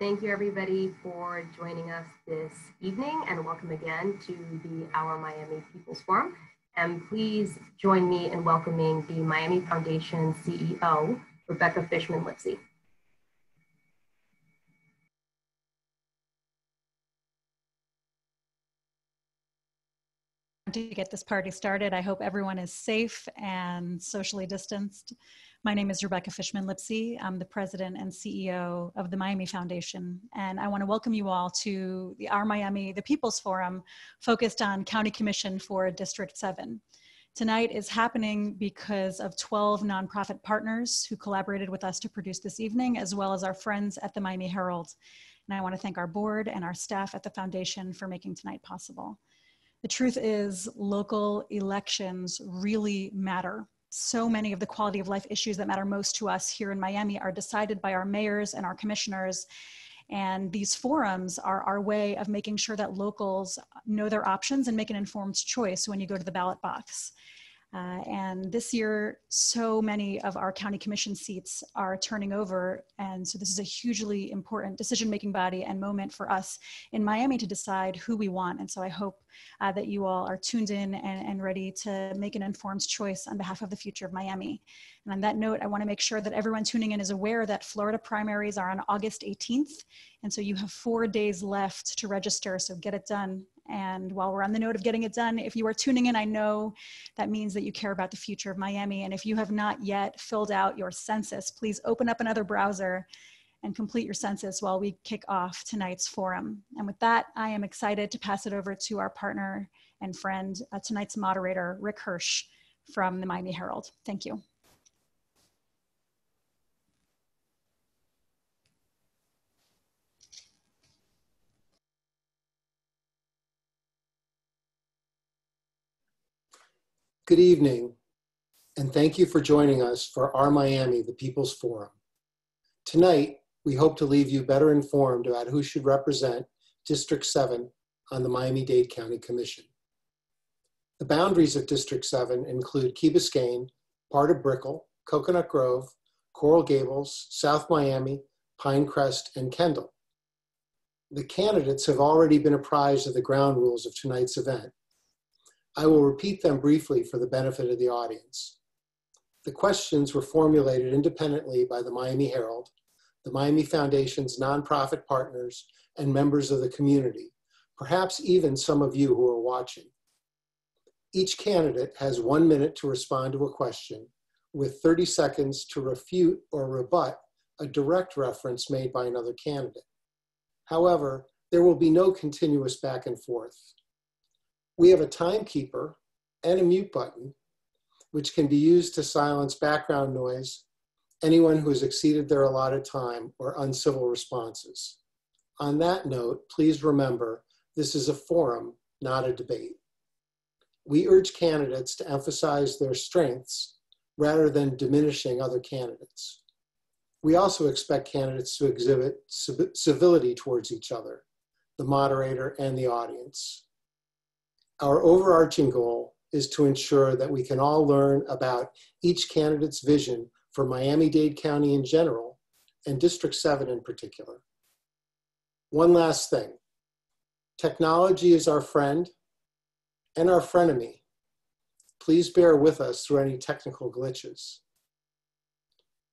Thank you everybody for joining us this evening, and welcome again to the Our Miami People's Forum. And please join me in welcoming the Miami Foundation CEO, Rebecca Fishman-Lipsey. To get this party started, I hope everyone is safe and socially distanced. My name is Rebecca Fishman-Lipsey. I'm the president and CEO of the Miami Foundation, and I want to welcome you all to Our Miami, the People's Forum, focused on County Commission for District 7. Tonight is happening because of 12 nonprofit partners who collaborated with us to produce this evening, as well as our friends at the Miami Herald. And I want to thank our board and our staff at the foundation for making tonight possible. The truth is, local elections really matter. So many of the quality of life issues that matter most to us here in Miami are decided by our mayors and our commissioners. And these forums are our way of making sure that locals know their options and make an informed choice when you go to the ballot box. And this year, so many of our county commission seats are turning over. And so this is a hugely important decision-making body and moment for us in Miami to decide who we want. And so I hope that you all are tuned in and ready to make an informed choice on behalf of the future of Miami. And on that note, I want to make sure that everyone tuning in is aware that Florida primaries are on August 18th. And so you have 4 days left to register, so get it done. And while we're on the note of getting it done, if you are tuning in, I know that means that you care about the future of Miami. And if you have not yet filled out your census, please open up another browser and complete your census while we kick off tonight's forum. And with that, I am excited to pass it over to our partner and friend, tonight's moderator, Rick Hirsch from the Miami Herald. Thank you. Good evening, and thank you for joining us for Our Miami, the People's Forum. Tonight, we hope to leave you better informed about who should represent District 7 on the Miami-Dade County Commission. The boundaries of District 7 include Key Biscayne, part of Brickell, Coconut Grove, Coral Gables, South Miami, Pinecrest, and Kendall. The candidates have already been apprised of the ground rules of tonight's event. I will repeat them briefly for the benefit of the audience. The questions were formulated independently by the Miami Herald, the Miami Foundation's nonprofit partners, and members of the community, perhaps even some of you who are watching. Each candidate has 1 minute to respond to a question, with 30 seconds to refute or rebut a direct reference made by another candidate. However, there will be no continuous back and forth. We have a timekeeper and a mute button, which can be used to silence background noise, anyone who has exceeded their allotted time, or uncivil responses. On that note, please remember, this is a forum, not a debate. We urge candidates to emphasize their strengths rather than diminishing other candidates. We also expect candidates to exhibit civility towards each other, the moderator and the audience. Our overarching goal is to ensure that we can all learn about each candidate's vision for Miami-Dade County in general, and District 7 in particular. One last thing. Technology is our friend and our frenemy. Please bear with us through any technical glitches.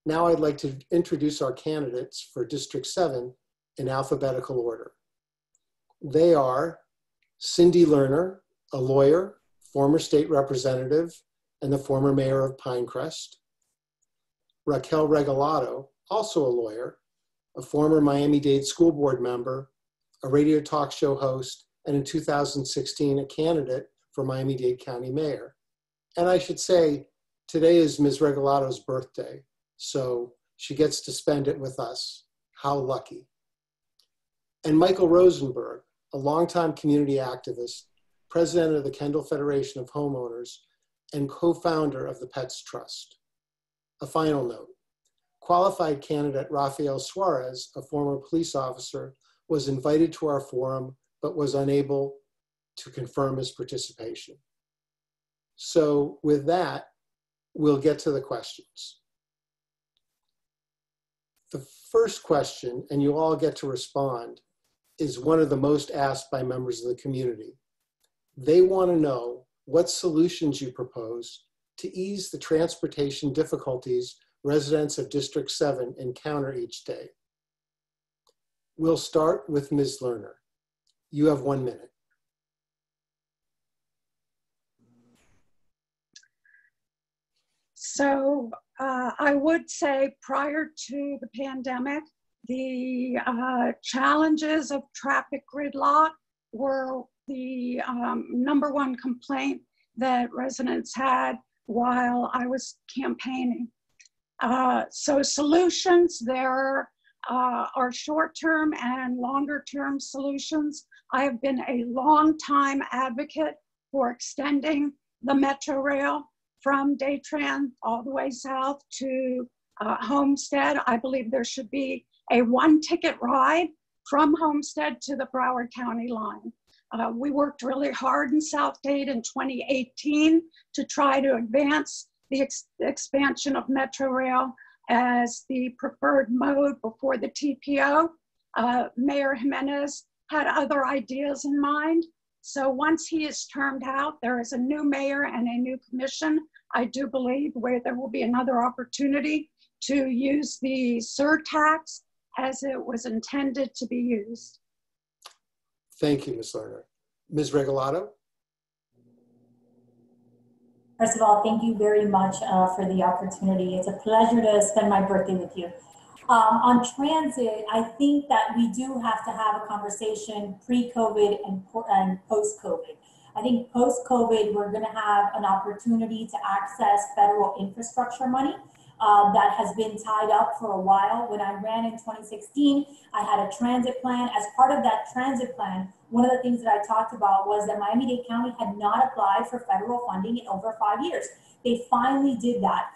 Now I'd like to introduce our candidates for District 7 in alphabetical order. They are Cindy Lerner, a lawyer, former state representative, and the former mayor of Pinecrest. Raquel Regalado, also a lawyer, a former Miami-Dade school board member, a radio talk show host, and in 2016, a candidate for Miami-Dade County mayor. And I should say, today is Ms. Regalado's birthday, so she gets to spend it with us. How lucky. And Michael Rosenberg, a longtime community activist, president of the Kendall Federation of Homeowners, and co-founder of the Pets Trust. A final note, qualified candidate Rafael Suarez, a former police officer, was invited to our forum, but was unable to confirm his participation. So with that, we'll get to the questions. The first question, and you all get to respond, is one of the most asked by members of the community. They want to know what solutions you propose to ease the transportation difficulties residents of District 7 encounter each day. We'll start with Ms. Lerner. You have 1 minute. So I would say prior to the pandemic, the challenges of traffic gridlock were the #1 complaint that residents had while I was campaigning. So solutions, there are short-term and longer-term solutions. I have been a long-time advocate for extending the Metro Rail from Daytran all the way south to Homestead. I believe there should be a one-ticket ride from Homestead to the Broward County line. We worked really hard in South Dade in 2018 to try to advance the expansion of Metro Rail as the preferred mode before the TPO. Mayor Jimenez had other ideas in mind. So once he is termed out, there is a new mayor and a new commission, I do believe, where there will be another opportunity to use the surtax as it was intended to be used. Thank you, Ms. Lerner. Ms. Regalado? First of all, thank you very much for the opportunity. It's a pleasure to spend my birthday with you. On transit, I think that we do have to have a conversation pre-COVID and post-COVID. I think post-COVID, we're going to have an opportunity to access federal infrastructure money that has been tied up for a while. When I ran in 2016, I had a transit plan. As part of that transit plan, one of the things that I talked about was that Miami-Dade County had not applied for federal funding in over 5 years. They finally did that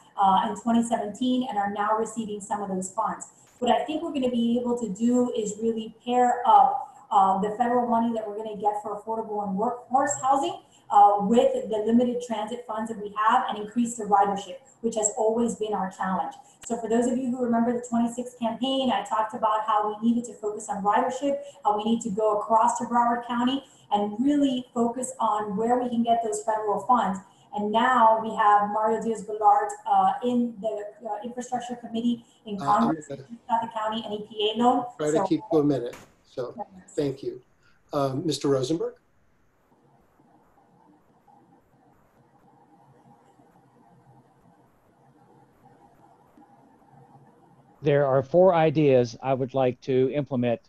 in 2017 and are now receiving some of those funds. What I think we're going to be able to do is really pair up the federal money that we're going to get for affordable and workforce housing with the limited transit funds that we have and increase the ridership, which has always been our challenge. So for those of you who remember the 26th campaign, I talked about how we needed to focus on ridership, how we need to go across to Broward County and really focus on where we can get those federal funds. And now we have Mario Diaz-Balart in the Infrastructure Committee in Congress, the County and EPA loan. Try to keep to a minute. So thank you. Mr. Rosenberg? There are 4 ideas I would like to implement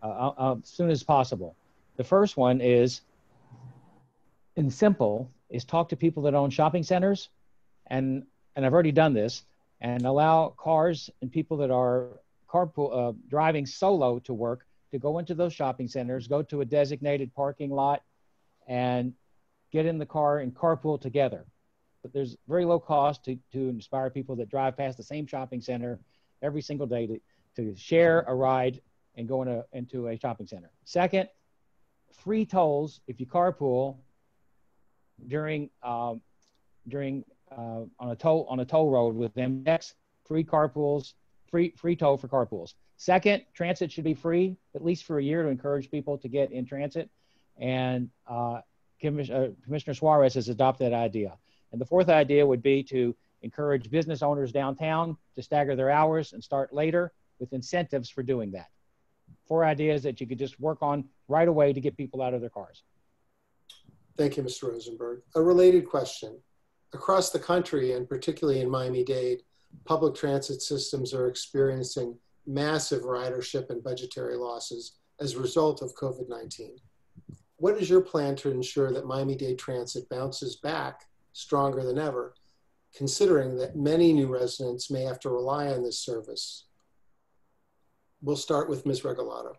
as soon as possible. The first one is, and simple, is talk to people that own shopping centers, and I've already done this, and allow cars and people that are carpool driving solo to work to go into those shopping centers, go to a designated parking lot, and get in the car and carpool together. But there's very low cost to inspire people that drive past the same shopping center every single day to share a ride and go into a shopping center. Second, free tolls if you carpool during on a toll road with MX, free carpools, free toll for carpools. Second, transit should be free, at least for a year, to encourage people to get in transit. And Commissioner Suarez has adopted that idea. And the fourth idea would be to encourage business owners downtown to stagger their hours and start later with incentives for doing that. 4 ideas that you could just work on right away to get people out of their cars. Thank you, Mr. Rosenberg. A related question. Across the country, and particularly in Miami-Dade, public transit systems are experiencing massive ridership and budgetary losses as a result of COVID-19. What is your plan to ensure that Miami-Dade Transit bounces back stronger than ever, considering that many new residents may have to rely on this service? We'll start with Ms. Regalado.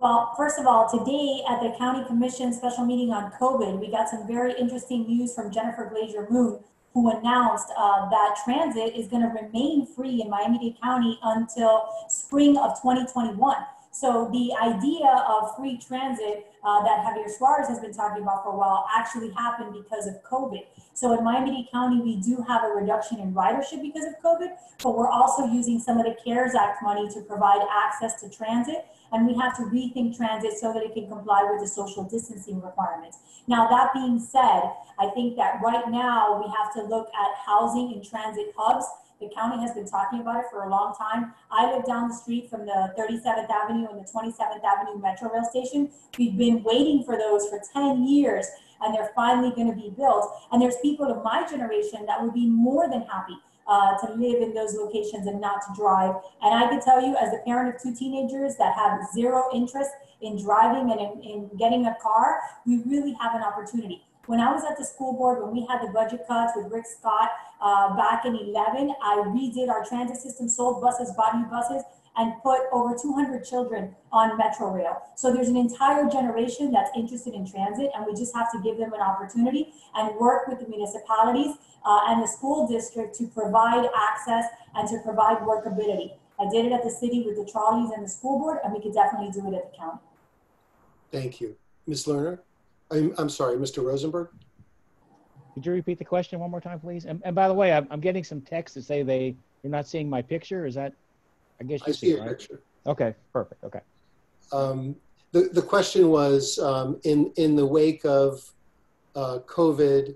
Well, first of all, today at the County Commission special meeting on COVID, we got some very interesting news from Jennifer Glazier-Moon, who announced that transit is going to remain free in Miami-Dade County until spring of 2021. So the idea of free transit that Javier Suarez has been talking about for a while actually happened because of COVID. So in Miami-Dade County, we do have a reduction in ridership because of COVID, but we're also using some of the CARES Act money to provide access to transit. And we have to rethink transit so that it can comply with the social distancing requirements. Now, that being said, I think that right now we have to look at housing and transit hubs. The county has been talking about it for a long time. I live down the street from the 37th Avenue and the 27th Avenue Metro Rail Station. We've been waiting for those for 10 years, and they're finally going to be built. And there's people of my generation that would be more than happy to live in those locations and not to drive. And I can tell you, as the parent of two teenagers that have zero interest in driving and in getting a car, we really have an opportunity. When I was at the school board, when we had the budget cuts with Rick Scott back in 11, I redid our transit system, sold buses, bought new buses, and put over 200 children on Metro Rail. So there's an entire generation that's interested in transit, and we just have to give them an opportunity and work with the municipalities and the school district to provide access and to provide workability. I did it at the city with the trolleys and the school board, and we could definitely do it at the county. Thank you. Ms. Lerner? I'm sorry, Mr. Rosenberg? Could you repeat the question one more time, please? And by the way, I'm getting some text to say you're not seeing my picture. Is that, I guess you see it, a right? picture. Okay, perfect, okay. The question was, in the wake of COVID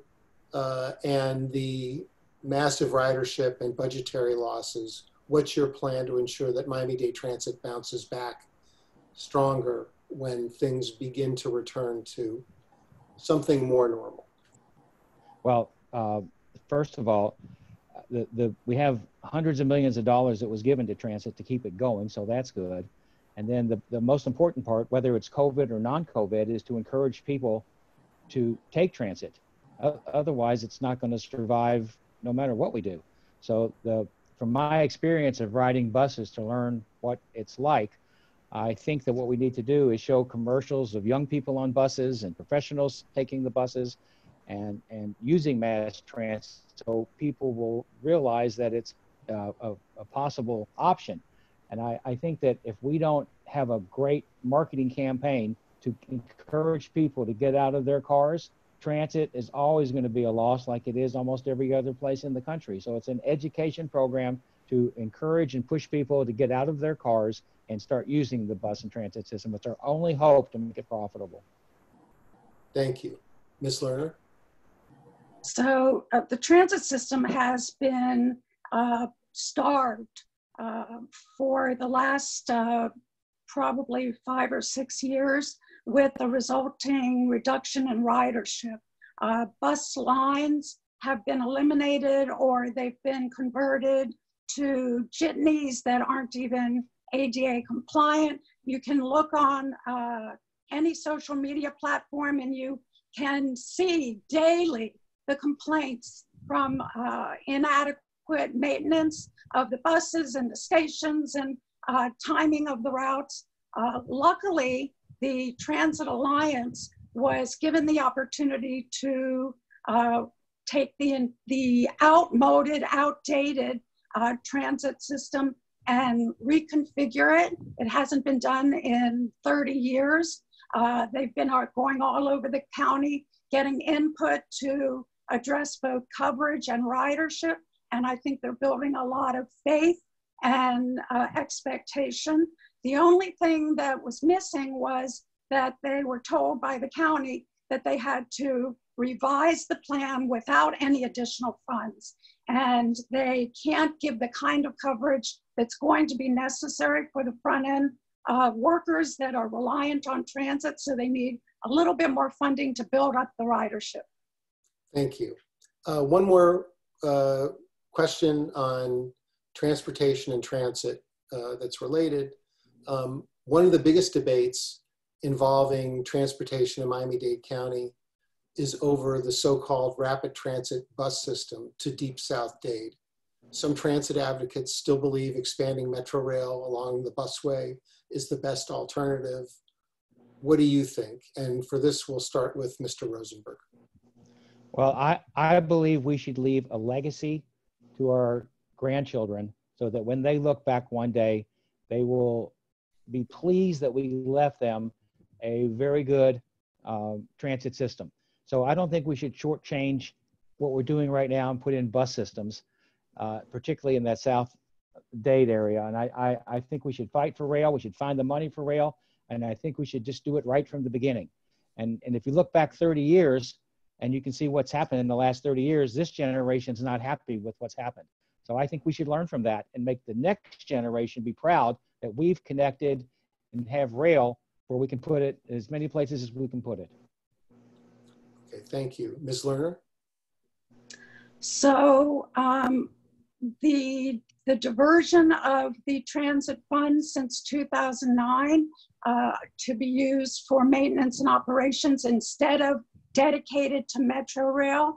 and the massive ridership and budgetary losses, what's your plan to ensure that Miami-Dade Transit bounces back stronger when things begin to return to something more normal? Well, first of all, we have hundreds of millions of dollars that was given to transit to keep it going, so that's good. And then the most important part, whether it's COVID or non-COVID, is to encourage people to take transit. Otherwise, it's not going to survive no matter what we do. So from my experience of riding buses to learn what it's like, I think that what we need to do is show commercials of young people on buses and professionals taking the buses and using mass transit, so people will realize that it's a possible option. And I think that if we don't have a great marketing campaign to encourage people to get out of their cars, transit is always going to be a loss, like it is almost every other place in the country. So it's an education program to encourage and push people to get out of their cars and start using the bus and transit system. It's our only hope to make it profitable. Thank you. Ms. Lerner? So the transit system has been starved for the last probably 5 or 6 years, with the resulting reduction in ridership. Bus lines have been eliminated, or they've been converted to jitneys that aren't even ADA compliant. You can look on any social media platform and you can see daily the complaints from inadequate maintenance of the buses and the stations and timing of the routes. Luckily, the Transit Alliance was given the opportunity to take the outmoded, outdated transit system and reconfigure it. It hasn't been done in 30 years. They've been going all over the county, getting input to address both coverage and ridership. And I think they're building a lot of faith and expectation. The only thing that was missing was that they were told by the county that they had to revise the plan without any additional funds. And they can't give the kind of coverage that's going to be necessary for the front end workers that are reliant on transit. So they need a little bit more funding to build up the ridership. Thank you. One more question on transportation and transit that's related. One of the biggest debates involving transportation in Miami-Dade County is over the so-called rapid transit bus system to Deep South Dade. Some transit advocates still believe expanding Metro Rail along the busway is the best alternative. What do you think? And for this, we'll start with Mr. Rosenberg. Well, I believe we should leave a legacy to our grandchildren so that when they look back one day, they will be pleased that we left them a very good transit system. So I don't think we should shortchange what we're doing right now and put in bus systems, particularly in that South Dade area. And I think we should fight for rail. We should find the money for rail. And I think we should just do it right from the beginning. And if you look back 30 years and you can see what's happened in the last 30 years, this generation's not happy with what's happened. So I think we should learn from that and make the next generation be proud that we've connected and have rail where we can put it as many places as we can put it. Okay, thank you. Ms. Lerner? So the diversion of the transit fund since 2009 to be used for maintenance and operations instead of dedicated to Metro Rail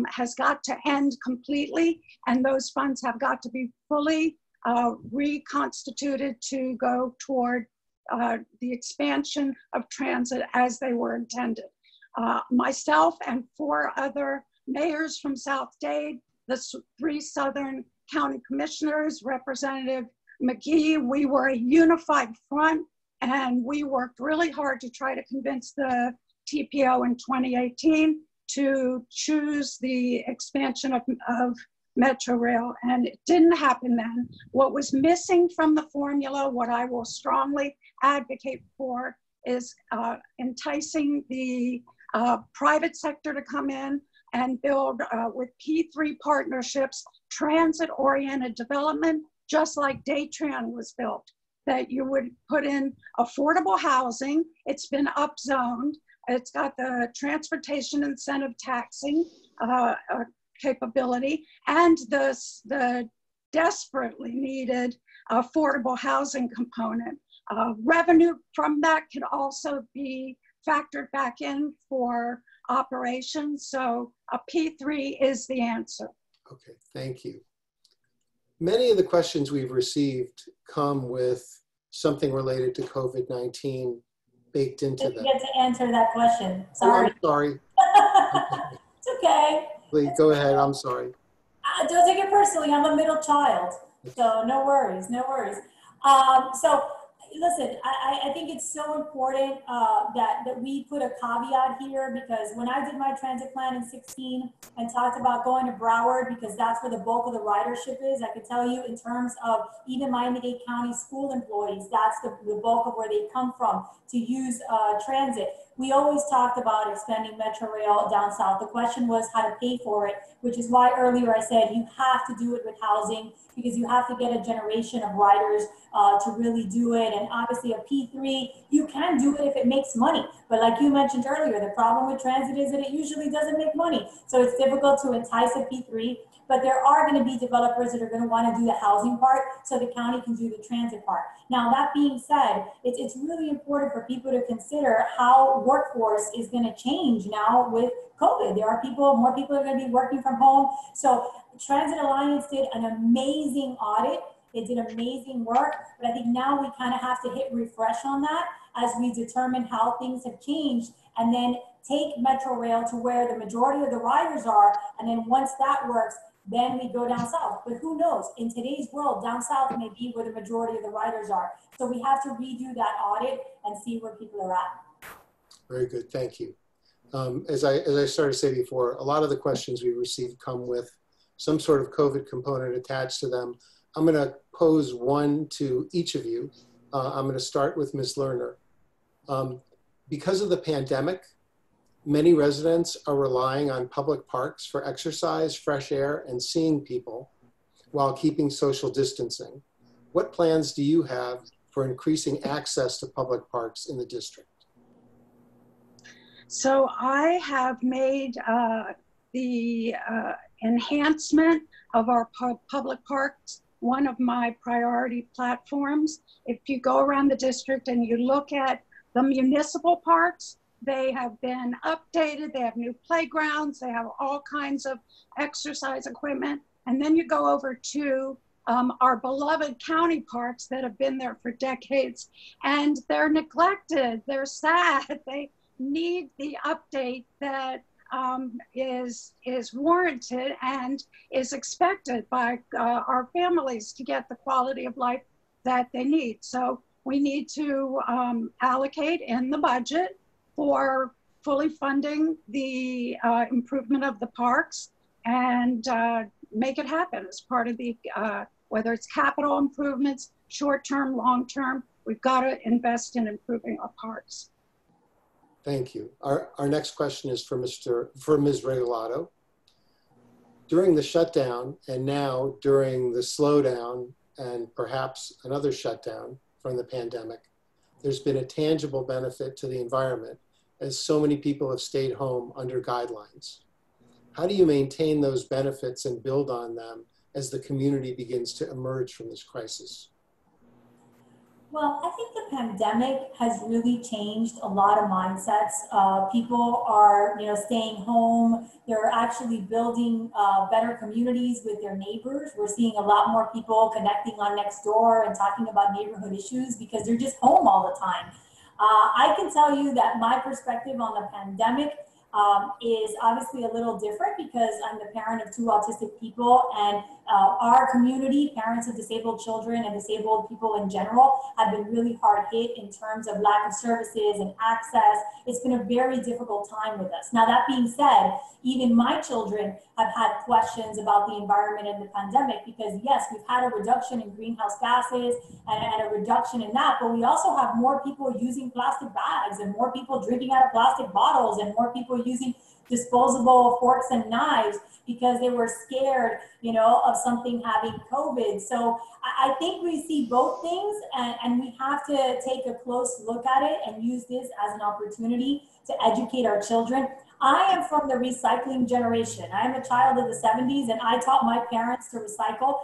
has got to end completely, and those funds have got to be fully reconstituted to go toward the expansion of transit as they were intended. Myself and 4 other mayors from South Dade, the 3 Southern County Commissioners, Representative McGee, we were a unified front, and we worked really hard to try to convince the TPO in 2018 to choose the expansion of Metro Rail, and it didn't happen then. What was missing from the formula, what I will strongly advocate for, is enticing the private sector to come in and build with P3 partnerships, transit-oriented development, just like Daytran was built, that you would put in affordable housing. It's been upzoned. It's got the transportation incentive taxing capability and the desperately needed affordable housing component. Revenue from that could also be factored back in for operations. So a P3 is the answer. Okay, thank you. Many of the questions we've received come with something related to COVID-19 baked into them. I get to answer that question. Sorry. Oh, I'm sorry. It's okay. Please go ahead. I'm sorry. Don't take it personally. I'm a middle child, so no worries, no worries. So listen, I think it's so important that we put a caveat here, because when I did my transit plan in 16 and talked about going to Broward, because that's where the bulk of the ridership is, I can tell you in terms of even Miami-Dade County school employees, that's the bulk of where they come from to use transit. We always talked about extending Metro Rail down south. The question was how to pay for it, which is why earlier I said you have to do it with housing, because you have to get a generation of riders to really do it. And obviously a P3, you can do it if it makes money. But like you mentioned earlier, the problem with transit is that it usually doesn't make money. So it's difficult to entice a P3. But there are going to be developers that are going to want to do the housing part so the county can do the transit part. Now, that being said, it's really important for people to consider how workforce is going to change now with COVID. There are more people are going to be working from home. So Transit Alliance did an amazing audit. They did amazing work. But I think now we kind of have to hit refresh on that as we determine how things have changed, and then take Metro Rail to where the majority of the riders are. And then once that works, then we go down south. But who knows? In today's world, down south may be where the majority of the riders are. So we have to redo that audit and see where people are at. Very good, thank you. As I started to say before, a lot of the questions we received come with some sort of COVID component attached to them. I'm going to pose one to each of you. I'm going to start with Ms. Lerner. Because of the pandemic, many residents are relying on public parks for exercise, fresh air, and seeing people while keeping social distancing. What plans do you have for increasing access to public parks in the district? So I have made the enhancement of our public parks one of my priority platforms. If you go around the district and you look at the municipal parks, they have been updated, they have new playgrounds, they have all kinds of exercise equipment. And then you go over to our beloved county parks that have been there for decades, and they're neglected, they're sad, they need the update that is warranted and is expected by our families to get the quality of life that they need. So we need to allocate in the budget for fully funding the improvement of the parks and make it happen as part of the, whether it's capital improvements, short-term, long-term, we've got to invest in improving our parks. Thank you. Our next question is for Ms. Regalado. During the shutdown and now during the slowdown and perhaps another shutdown from the pandemic, there's been a tangible benefit to the environment as so many people have stayed home under guidelines. How do you maintain those benefits and build on them as the community begins to emerge from this crisis? Well, I think the pandemic has really changed a lot of mindsets. People are, staying home. They're actually building better communities with their neighbors. We're seeing a lot more people connecting on Nextdoor and talking about neighborhood issues because they're just home all the time. I can tell you that my perspective on the pandemic is obviously a little different because I'm the parent of 2 autistic people, and our community, parents of disabled children and disabled people in general, have been really hard hit in terms of lack of services and access. It's been a very difficult time with us. Now, that being said, even my children have had questions about the environment in the pandemic because yes, we've had a reduction in greenhouse gases and a reduction in that, but we also have more people using plastic bags and more people drinking out of plastic bottles and more people using disposable forks and knives because they were scared, of something having COVID. So I think we see both things and we have to take a close look at it and use this as an opportunity to educate our children. I am from the recycling generation. I am a child of the 70s and I taught my parents to recycle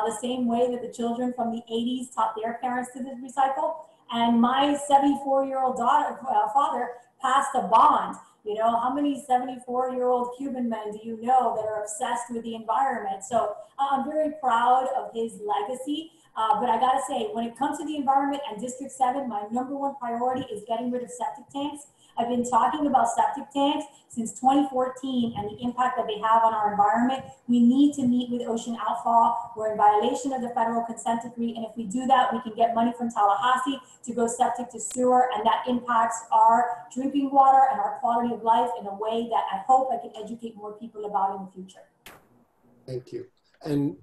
the same way that the children from the 80s taught their parents to recycle. And my 74-year-old father passed a bond. How many 74-year-old Cuban men do you know that are obsessed with the environment? So I'm very proud of his legacy. But I gotta say, when it comes to the environment and District 7, my #1 priority is getting rid of septic tanks. I've been talking about septic tanks since 2014 and the impact that they have on our environment. We need to meet with Ocean Outfall. We're in violation of the federal consent decree. And if we do that, we can get money from Tallahassee to go septic to sewer. And that impacts our drinking water and our quality of life in a way that I hope I can educate more people about in the future. Thank you. And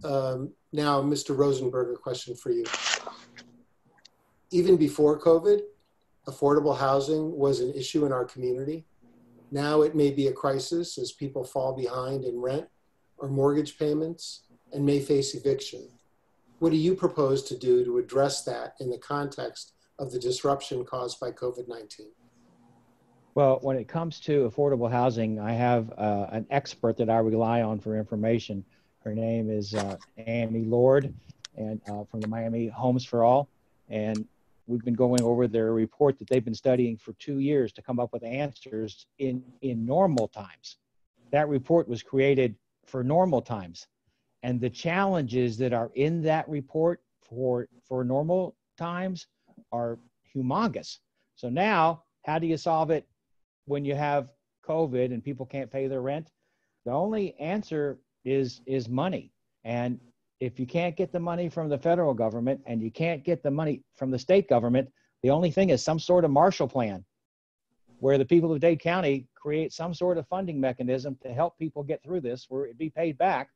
now, Mr. Rosenberg, a question for you. Even before COVID, affordable housing was an issue in our community. Now it may be a crisis as people fall behind in rent or mortgage payments and may face eviction. What do you propose to do to address that in the context of the disruption caused by COVID-19? Well, when it comes to affordable housing, I have an expert that I rely on for information. Her name is Amy Lord, and from the Miami Homes for All. And we've been going over their report that they've been studying for 2 years to come up with answers in normal times. That report was created for normal times. And the challenges that are in that report for normal times are humongous. So now, how do you solve it when you have COVID and people can't pay their rent? The only answer is money. And if you can't get the money from the federal government and you can't get the money from the state government, the only thing is some sort of Marshall Plan where the people of Dade County create some sort of funding mechanism to help people get through this where it'd be paid back.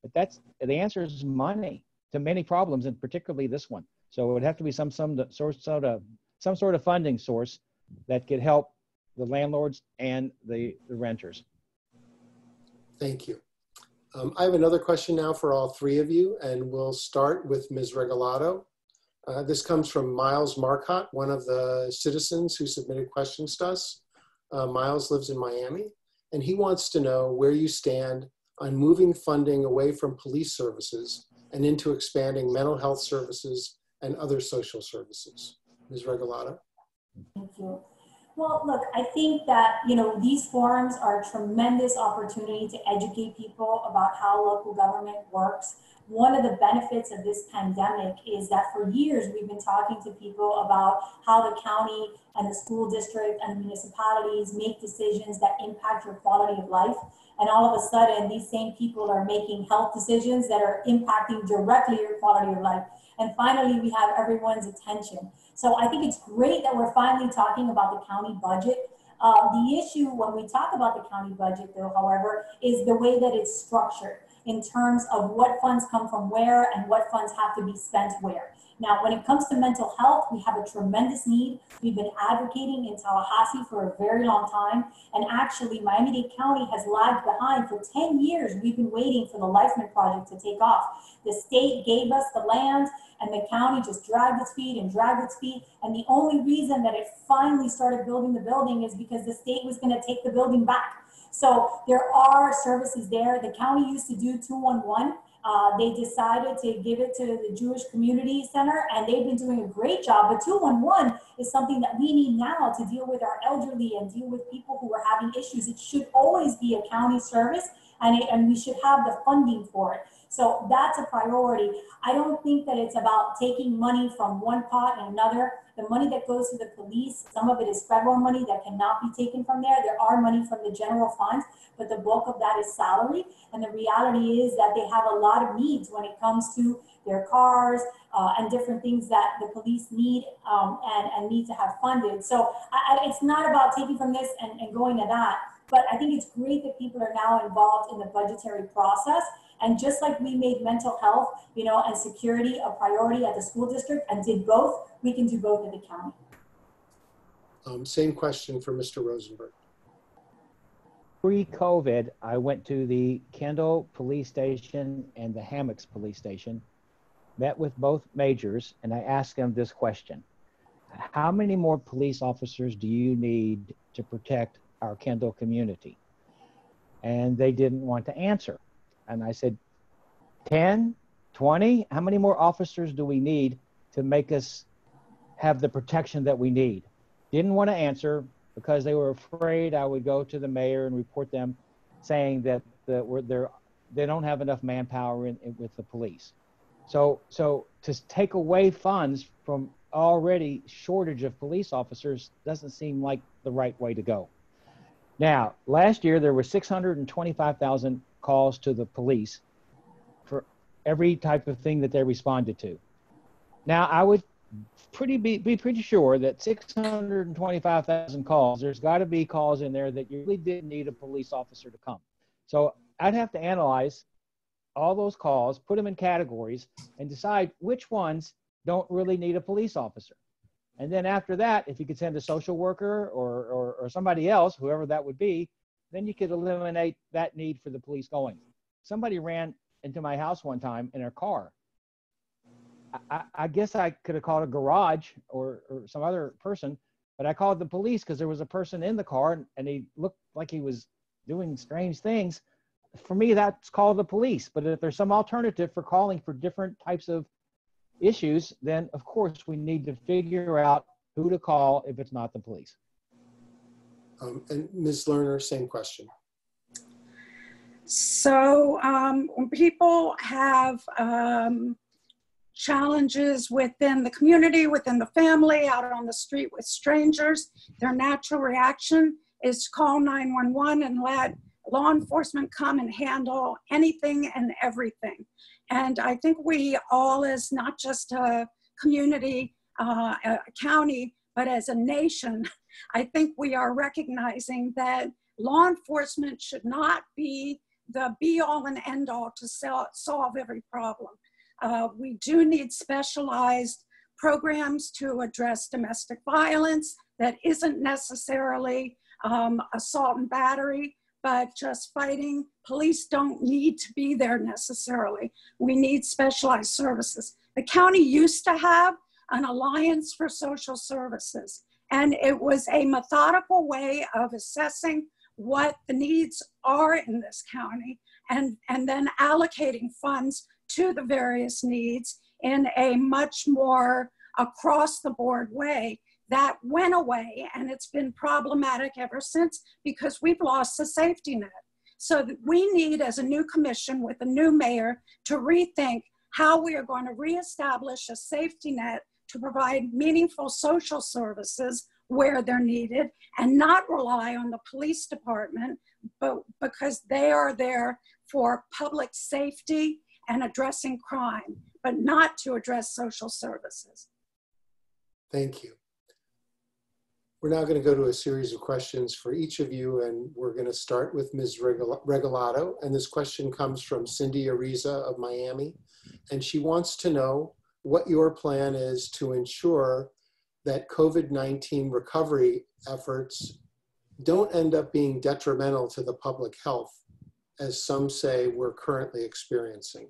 But the answer is money to many problems, and particularly this one. So it would have to be some sort of funding source that could help the landlords and the renters. Thank you. I have another question now for all three of you, and we'll start with Ms. Regalado. This comes from Miles Marcotte, one of the citizens who submitted questions to us. Miles lives in Miami, and he wants to know where you stand on moving funding away from police services and into expanding mental health services and other social services. Ms. Regalado. Thank you. Well, look, I think that, these forums are a tremendous opportunity to educate people about how local government works. One of the benefits of this pandemic is that for years we've been talking to people about how the county and the school district and the municipalities make decisions that impact your quality of life. And all of a sudden, these same people are making health decisions that are impacting directly your quality of life. and finally we have everyone's attention. So I think it's great that we're finally talking about the county budget. The issue when we talk about the county budget, though, however, is the way that it's structured in terms of what funds come from where and what funds have to be spent where. Now, when it comes to mental health, we have a tremendous need. We've been advocating in Tallahassee for a very long time. And actually, Miami-Dade County has lagged behind for 10 years. We've been waiting for the Lifeman project to take off. The state gave us the land and the county just dragged its feet and dragged its feet. And the only reason that it finally started building the building is because the state was going to take the building back. So there are services there. The county used to do 211. They decided to give it to the Jewish Community Center, and they've been doing a great job. But 211 is something that we need now to deal with our elderly and deal with people who are having issues. It should always be a county service, and we should have the funding for it. So that's a priority. I don't think that it's about taking money from one pot and another. The money that goes to the police, some of it is federal money that cannot be taken from there. There are money from the general fund, but the bulk of that is salary. And the reality is that they have a lot of needs when it comes to their cars and different things that the police need and need to have funded. So it's not about taking from this and going to that, but I think it's great that people are now involved in the budgetary process. And just like we made mental health, and security a priority at the school district and did both, we can do both at the county. Same question for Mr. Rosenberg. Pre-COVID, I went to the Kendall police station and the Hammocks police station, met with both majors, and I asked them this question: how many more police officers do you need to protect our Kendall community? And they didn't want to answer. And I said, 10, 20, how many more officers do we need to make us have the protection that we need? Didn't want to answer because they were afraid I would go to the mayor and report them saying that they don't have enough manpower with the police. So to take away funds from already shortage of police officers doesn't seem like the right way to go. Now, last year there were 625,000 calls to the police for every type of thing that they responded to. Now, I would be pretty sure that 625,000 calls, there's got to be calls in there that you really didn't need a police officer to come. So I'd have to analyze all those calls, put them in categories, and decide which ones don't really need a police officer. And then after that, if you could send a social worker or somebody else, whoever that would be, then you could eliminate that need for the police going. Somebody ran into my house one time in a car. I guess I could have called a garage or some other person, but I called the police because there was a person in the car and he looked like he was doing strange things. For me, that's called the police. But if there's some alternative for calling for different types of issues, then of course we need to figure out who to call if it's not the police. And Ms. Lerner, same question. So when people have challenges within the community, within the family, out on the street with strangers, their natural reaction is to call 911 and let law enforcement come and handle anything and everything. And I think we all, as not just a community, a county, but as a nation, I think we are recognizing that law enforcement should not be the be-all and end-all to solve every problem. We do need specialized programs to address domestic violence that isn't necessarily assault and battery, but just fighting. Police don't need to be there necessarily. We need specialized services. The county used to have an Alliance for Social Services, and it was a methodical way of assessing what the needs are in this county and then allocating funds to the various needs in a much more across-the-board way. That went away, and it's been problematic ever since because we've lost the safety net. So we need, as a new commission with a new mayor, to rethink how we are going to reestablish a safety net to provide meaningful social services where they're needed and not rely on the police department, but because they are there for public safety and addressing crime. but not to address social services. Thank you. We're now going to go to a series of questions for each of you, and we're going to start with Ms. Regalado. And this question comes from Cindy Lerner of Miami, and she wants to know what your plan is to ensure that COVID-19 recovery efforts don't end up being detrimental to the public health, as some say we're currently experiencing.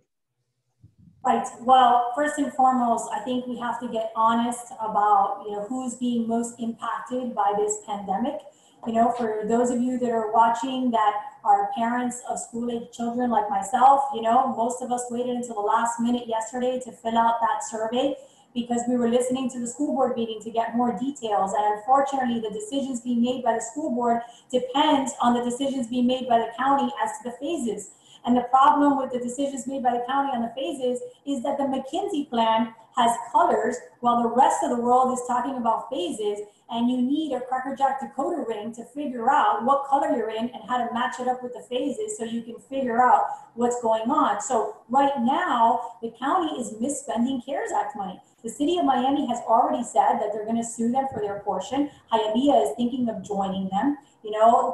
Right. Well, first and foremost, I think we have to get honest about, who's being most impacted by this pandemic. For those of you that are watching that are parents of school-age children like myself, most of us waited until the last minute yesterday to fill out that survey because we were listening to the school board meeting to get more details. And unfortunately, the decisions being made by the school board depend on the decisions being made by the county as to the phases. And the problem with the decisions made by the county on the phases is that the McKinsey plan has colors while the rest of the world is talking about phases, and you need a crackerjack decoder ring to figure out what color you're in and how to match it up with the phases so you can figure out what's going on. So right now, the county is misspending CARES Act money. The city of Miami has already said that they're going to sue them for their portion. Hialeah is thinking of joining them.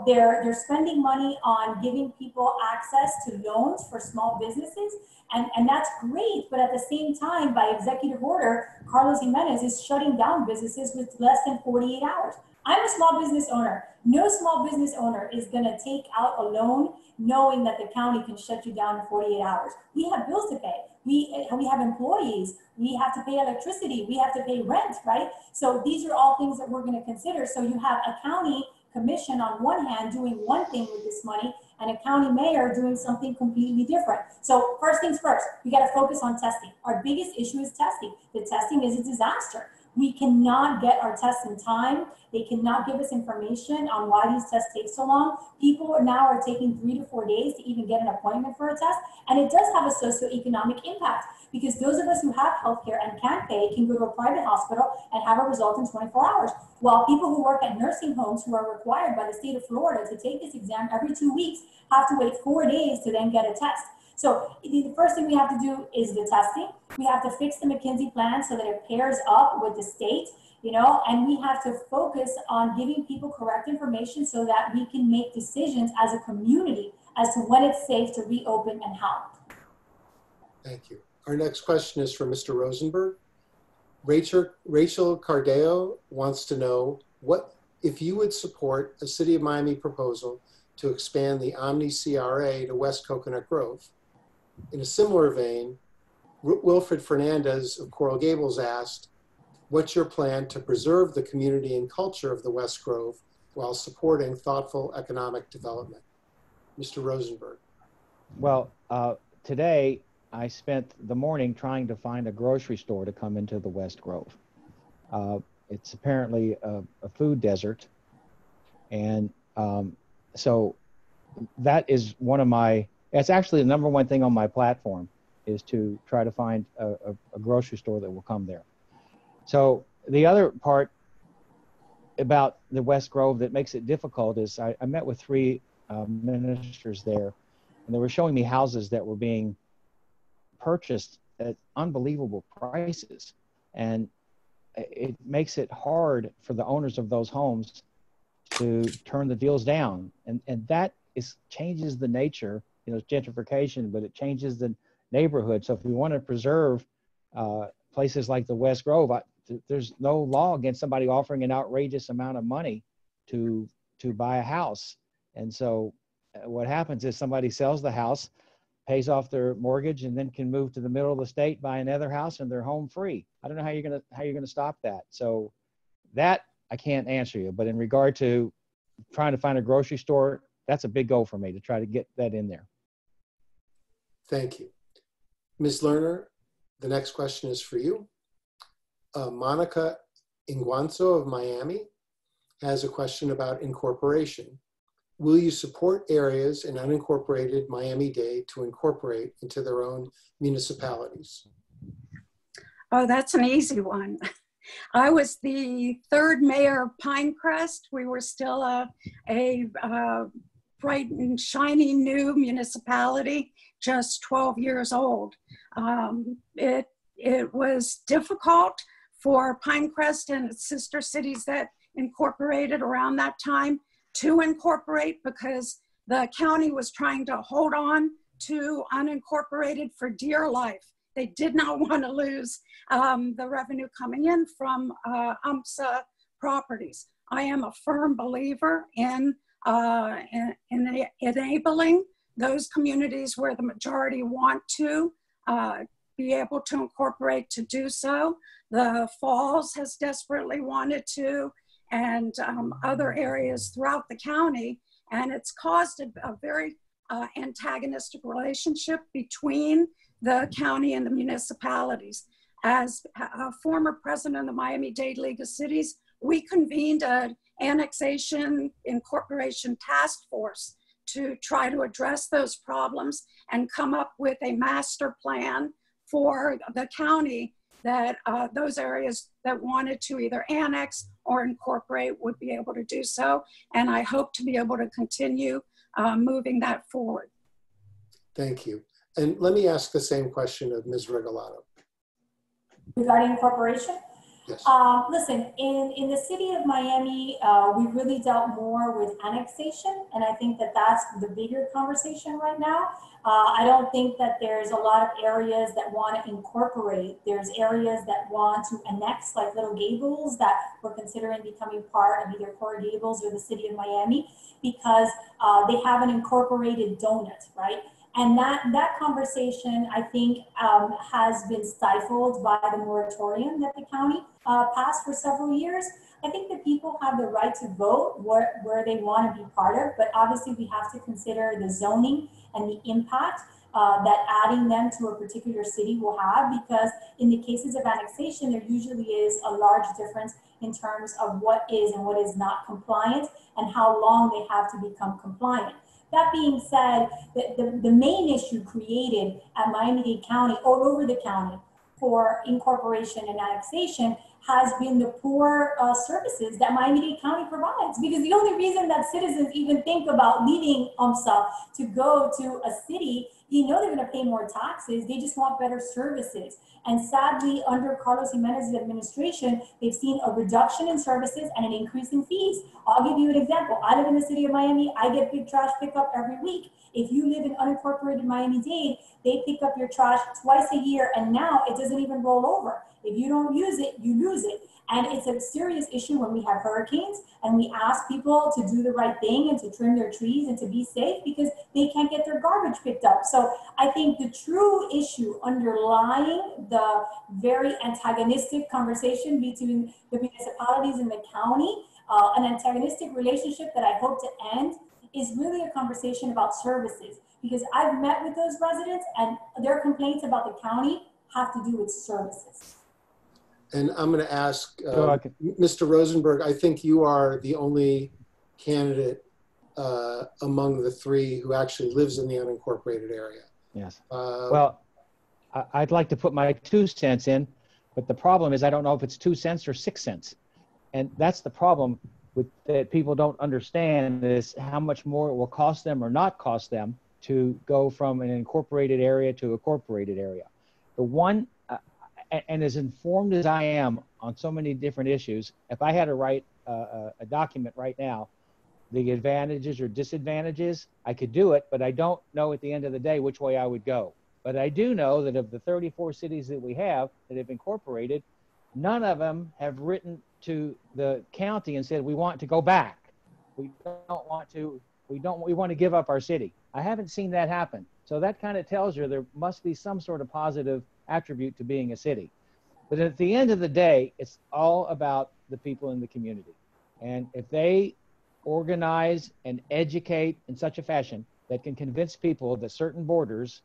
They're spending money on giving people access to loans for small businesses, and that's great. But at the same time, by executive order, Carlos Jimenez is shutting down businesses with less than 48 hours. I'm a small business owner. No small business owner is going to take out a loan knowing that the county can shut you down in 48 hours. We have bills to pay. We have employees. We have to pay electricity. We have to pay rent, right? So these are all things that we're going to consider. So you have a county commission on one hand doing one thing with this money and a county mayor doing something completely different. So first things first, we got to focus on testing. Our biggest issue is testing. The testing is a disaster. We cannot get our tests in time. They cannot give us information on why these tests take so long. People now are taking 3 to 4 days to even get an appointment for a test. And it does have a socioeconomic impact because those of us who have healthcare and can't pay can go to a private hospital and have a result in 24 hours. While people who work at nursing homes who are required by the state of Florida to take this exam every 2 weeks have to wait 4 days to then get a test. So the first thing we have to do is the testing. We have to fix the McKinsey plan so that it pairs up with the state, and we have to focus on giving people correct information so that we can make decisions as a community as to when it's safe to reopen and how. Thank you. Our next question is from Mr. Rosenberg. Rachel Cardeo wants to know what if you would support a City of Miami proposal to expand the Omni CRA to West Coconut Grove. In a similar vein, Wilfred Fernandez of Coral Gables asked, what's your plan to preserve the community and culture of the West Grove while supporting thoughtful economic development? Mr. Rosenberg. Well, today I spent the morning trying to find a grocery store to come into the West Grove. It's apparently a food desert. And so that is one of my, that's actually the number one thing on my platform is to try to find a grocery store that will come there. So the other part about the West Grove that makes it difficult is I met with 3 ministers there, and they were showing me houses that were being purchased at unbelievable prices. And it makes it hard for the owners of those homes to turn the deals down. And that changes the nature, it's gentrification, but it changes the neighborhood. So if we want to preserve places like the West Grove, there's no law against somebody offering an outrageous amount of money to buy a house. And so what happens is somebody sells the house, pays off their mortgage, and then can move to the middle of the state, buy another house, and they're home free. I don't know how you're gonna stop that. So that I can't answer you. But in regard to trying to find a grocery store, that's a big goal for me to try to get that in there. Thank you. Ms. Lerner, the next question is for you. Monica Inguanzo of Miami has a question about incorporation. Will you support areas in unincorporated Miami-Dade to incorporate into their own municipalities? Oh, that's an easy one. I was the 3rd mayor of Pinecrest. We were still a bright and shiny new municipality, just 12 years old. It was difficult for Pinecrest and its sister cities that incorporated around that time to incorporate, because the county was trying to hold on to unincorporated for dear life. They did not want to lose the revenue coming in from UMSA properties. I am a firm believer in enabling those communities where the majority want to be able to incorporate to do so. The Falls has desperately wanted to, and other areas throughout the county, and it's caused a very antagonistic relationship between the county and the municipalities. As a former president of the Miami-Dade League of Cities, we convened an annexation incorporation task force to try to address those problems and come up with a master plan for the county that those areas that wanted to either annex or incorporate would be able to do so. And I hope to be able to continue moving that forward. Thank you. And let me ask the same question of Ms. Regalado. Regarding incorporation? Yes. Listen, in the city of Miami, we really dealt more with annexation, and I think that that's the bigger conversation right now. I don't think that there's a lot of areas that want to incorporate. There's areas that want to annex, like Little Gables, that we're considering becoming part of either Core Gables or the city of Miami, because they have an incorporated donut, right? And that conversation, I think, has been stifled by the moratorium that the county passed for several years. I think that people have the right to vote where they want to be part of, but obviously we have to consider the zoning and the impact that adding them to a particular city will have, because in the cases of annexation, there usually is a large difference in terms of what is and what is not compliant and how long they have to become compliant. That being said, the main issue created at Miami-Dade County, all over the county, for incorporation and annexation has been the poor services that Miami-Dade County provides. Because the only reason that citizens even think about leaving UMSA to go to a city, you know they're going to pay more taxes. They just want better services. And sadly, under Carlos Jimenez's administration, they've seen a reduction in services and an increase in fees. I'll give you an example. I live in the city of Miami. I get big trash pickup every week. If you live in unincorporated Miami-Dade, they pick up your trash twice a year, and now it doesn't even roll over. If you don't use it, you lose it. And it's a serious issue when we have hurricanes and we ask people to do the right thing and to trim their trees and to be safe because they can't get their garbage picked up. So I think the true issue underlying the very antagonistic conversation between the municipalities and the county, an antagonistic relationship that I hope to end, is really a conversation about services. Because I've met with those residents and their complaints about the county have to do with services. And I'm going to ask Mr. Rosenberg, I think you are the only candidate among the three who actually lives in the unincorporated area. Yes. Well, I'd like to put my 2 cents in, but the problem is I don't know if it's 2 cents or 6 cents. And that's the problem with that people don't understand, is how much more it will cost them or not cost them to go from an incorporated area to a corporated area. The one, and as informed as I am on so many different issues, if I had to write a document right now, the advantages or disadvantages, I could do it, but I don't know at the end of the day which way I would go. But I do know that of the 34 cities that we have that have incorporated, none of them have written to the county and said, we want to go back. We want to give up our city. I haven't seen that happen. So that kind of tells you there must be some sort of positive attribute to being a city. But at the end of the day, it's all about the people in the community. And if they organize and educate in such a fashion that can convince people that certain borders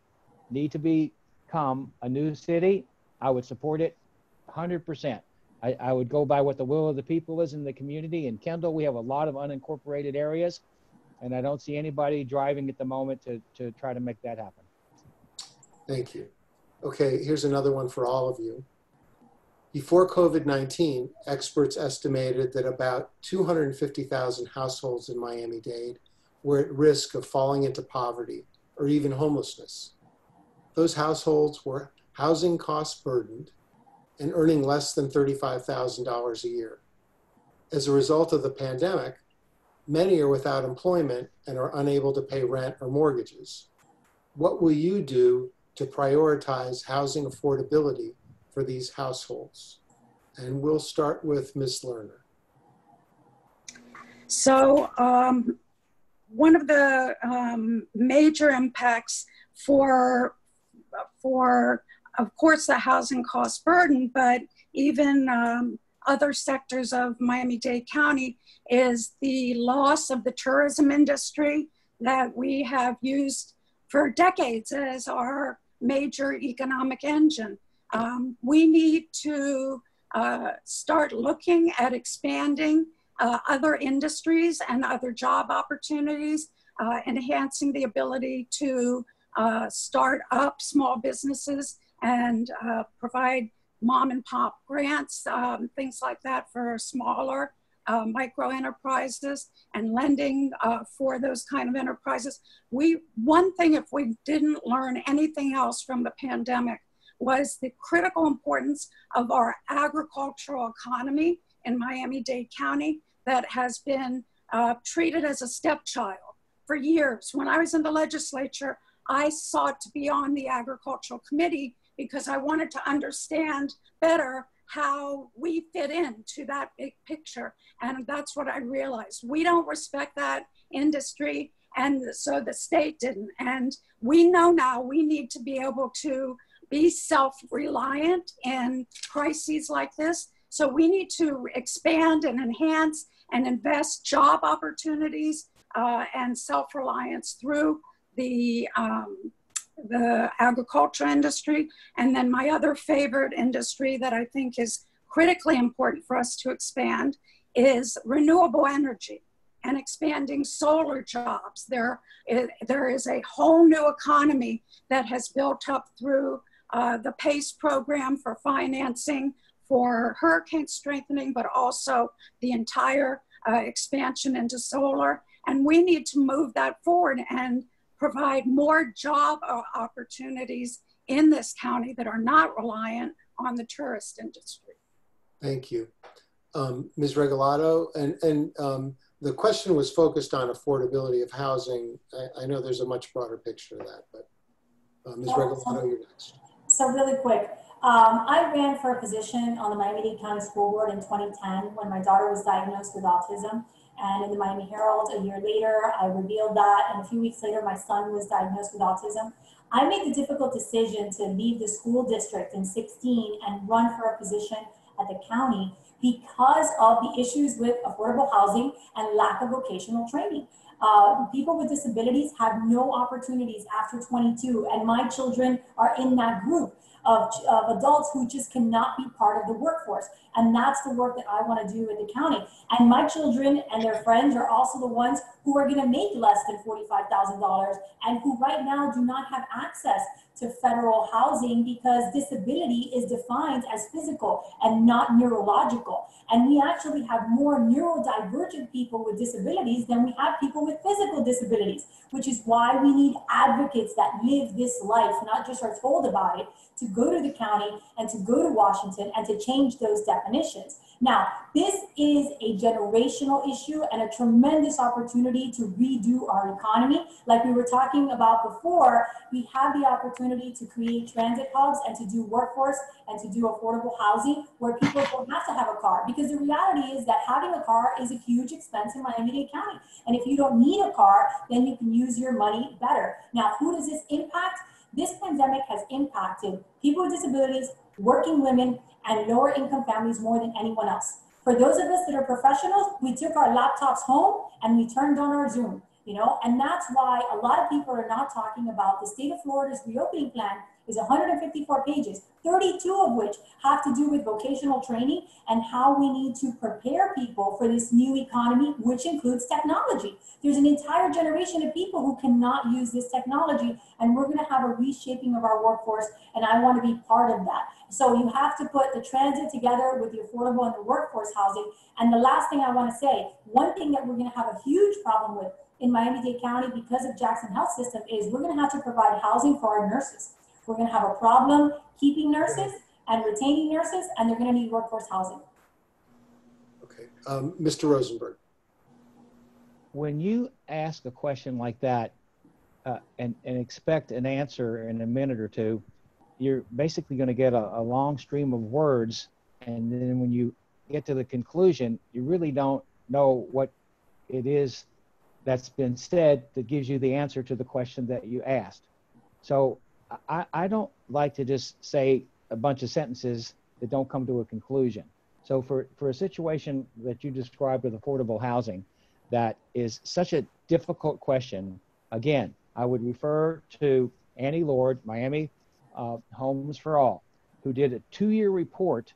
need to become a new city, I would support it 100%. I would go by what the will of the people is in the community. In Kendall, we have a lot of unincorporated areas, and I don't see anybody driving at the moment to try to make that happen. Thank you. Okay, here's another one for all of you. Before COVID-19, experts estimated that about 250,000 households in Miami-Dade were at risk of falling into poverty or even homelessness. Those households were housing cost burdened and earning less than $35,000 a year. As a result of the pandemic, many are without employment and are unable to pay rent or mortgages. What will you do to prioritize housing affordability for these households? And we'll start with Ms. Lerner. So one of the major impacts for, of course, the housing cost burden, but even other sectors of Miami-Dade County is the loss of the tourism industry that we have used for decades as our major economic engine. We need to start looking at expanding other industries and other job opportunities, enhancing the ability to start up small businesses and provide mom and pop grants, things like that for smaller micro enterprises and lending for those kind of enterprises. One thing, if we didn't learn anything else from the pandemic, was the critical importance of our agricultural economy in Miami-Dade County that has been treated as a stepchild for years. When I was in the legislature, I sought to be on the agricultural committee because I wanted to understand better how we fit into that big picture. And that's what I realized. We don't respect that industry, and so the state didn't. And we know now we need to be able to be self-reliant in crises like this. So we need to expand and enhance and invest job opportunities and self-reliance through the agriculture industry. And then my other favorite industry that I think is critically important for us to expand is renewable energy and expanding solar jobs. There is a whole new economy that has built up through the PACE program for financing for hurricane strengthening, but also the entire expansion into solar. And we need to move that forward and provide more job opportunities in this county that are not reliant on the tourist industry. Thank you. Ms. Regalado, and the question was focused on affordability of housing. I know there's a much broader picture of that, but Ms. Regalado, you're next. So really quick, I ran for a position on the Miami-Dade County School Board in 2010 when my daughter was diagnosed with autism. And in the Miami Herald, a year later, I revealed that. And a few weeks later, my son was diagnosed with autism. I made the difficult decision to leave the school district in 2016 and run for a position at the county because of the issues with affordable housing and lack of vocational training. People with disabilities have no opportunities after 22, and my children are in that group of adults who just cannot be part of the workforce. And that's the work that I want to do at the county. And my children and their friends are also the ones who are going to make less than $45,000 and who right now do not have access to federal housing because disability is defined as physical and not neurological. And we actually have more neurodivergent people with disabilities than we have people with physical disabilities, which is why we need advocates that live this life, not just are told about it, to go to the county and to go to Washington and to change those definitions. Now, this is a generational issue and a tremendous opportunity to redo our economy. Like we were talking about before, we have the opportunity to create transit hubs and to do workforce and to do affordable housing where people don't have to have a car. Because the reality is that having a car is a huge expense in Miami-Dade County. And if you don't need a car, then you can use your money better. Now, who does this impact? This pandemic has impacted people with disabilities, working women, and lower income families more than anyone else. For those of us that are professionals, we took our laptops home and we turned on our Zoom, and that's why a lot of people are not talking about the state of Florida's reopening plan is 154 pages, 32 of which have to do with vocational training and how we need to prepare people for this new economy, which includes technology. There's an entire generation of people who cannot use this technology, and we're going to have a reshaping of our workforce, and I want to be part of that. So you have to put the transit together with the affordable and the workforce housing. And the last thing I want to say, one thing that we're going to have a huge problem with in Miami-Dade County because of Jackson Health System is we're going to have to provide housing for our nurses. We're going to have a problem keeping nurses and retaining nurses, and they're going to need workforce housing. Okay, Mr. Rosenberg. When you ask a question like that and expect an answer in a minute or two, you're basically going to get a long stream of words, and then when you get to the conclusion, you really don't know what it is that's been said that gives you the answer to the question that you asked. So I don't like to just say a bunch of sentences that don't come to a conclusion. So for a situation that you described with affordable housing, that is such a difficult question, again, I would refer to Annie Lord, Miami Homes for All, who did a 2-year report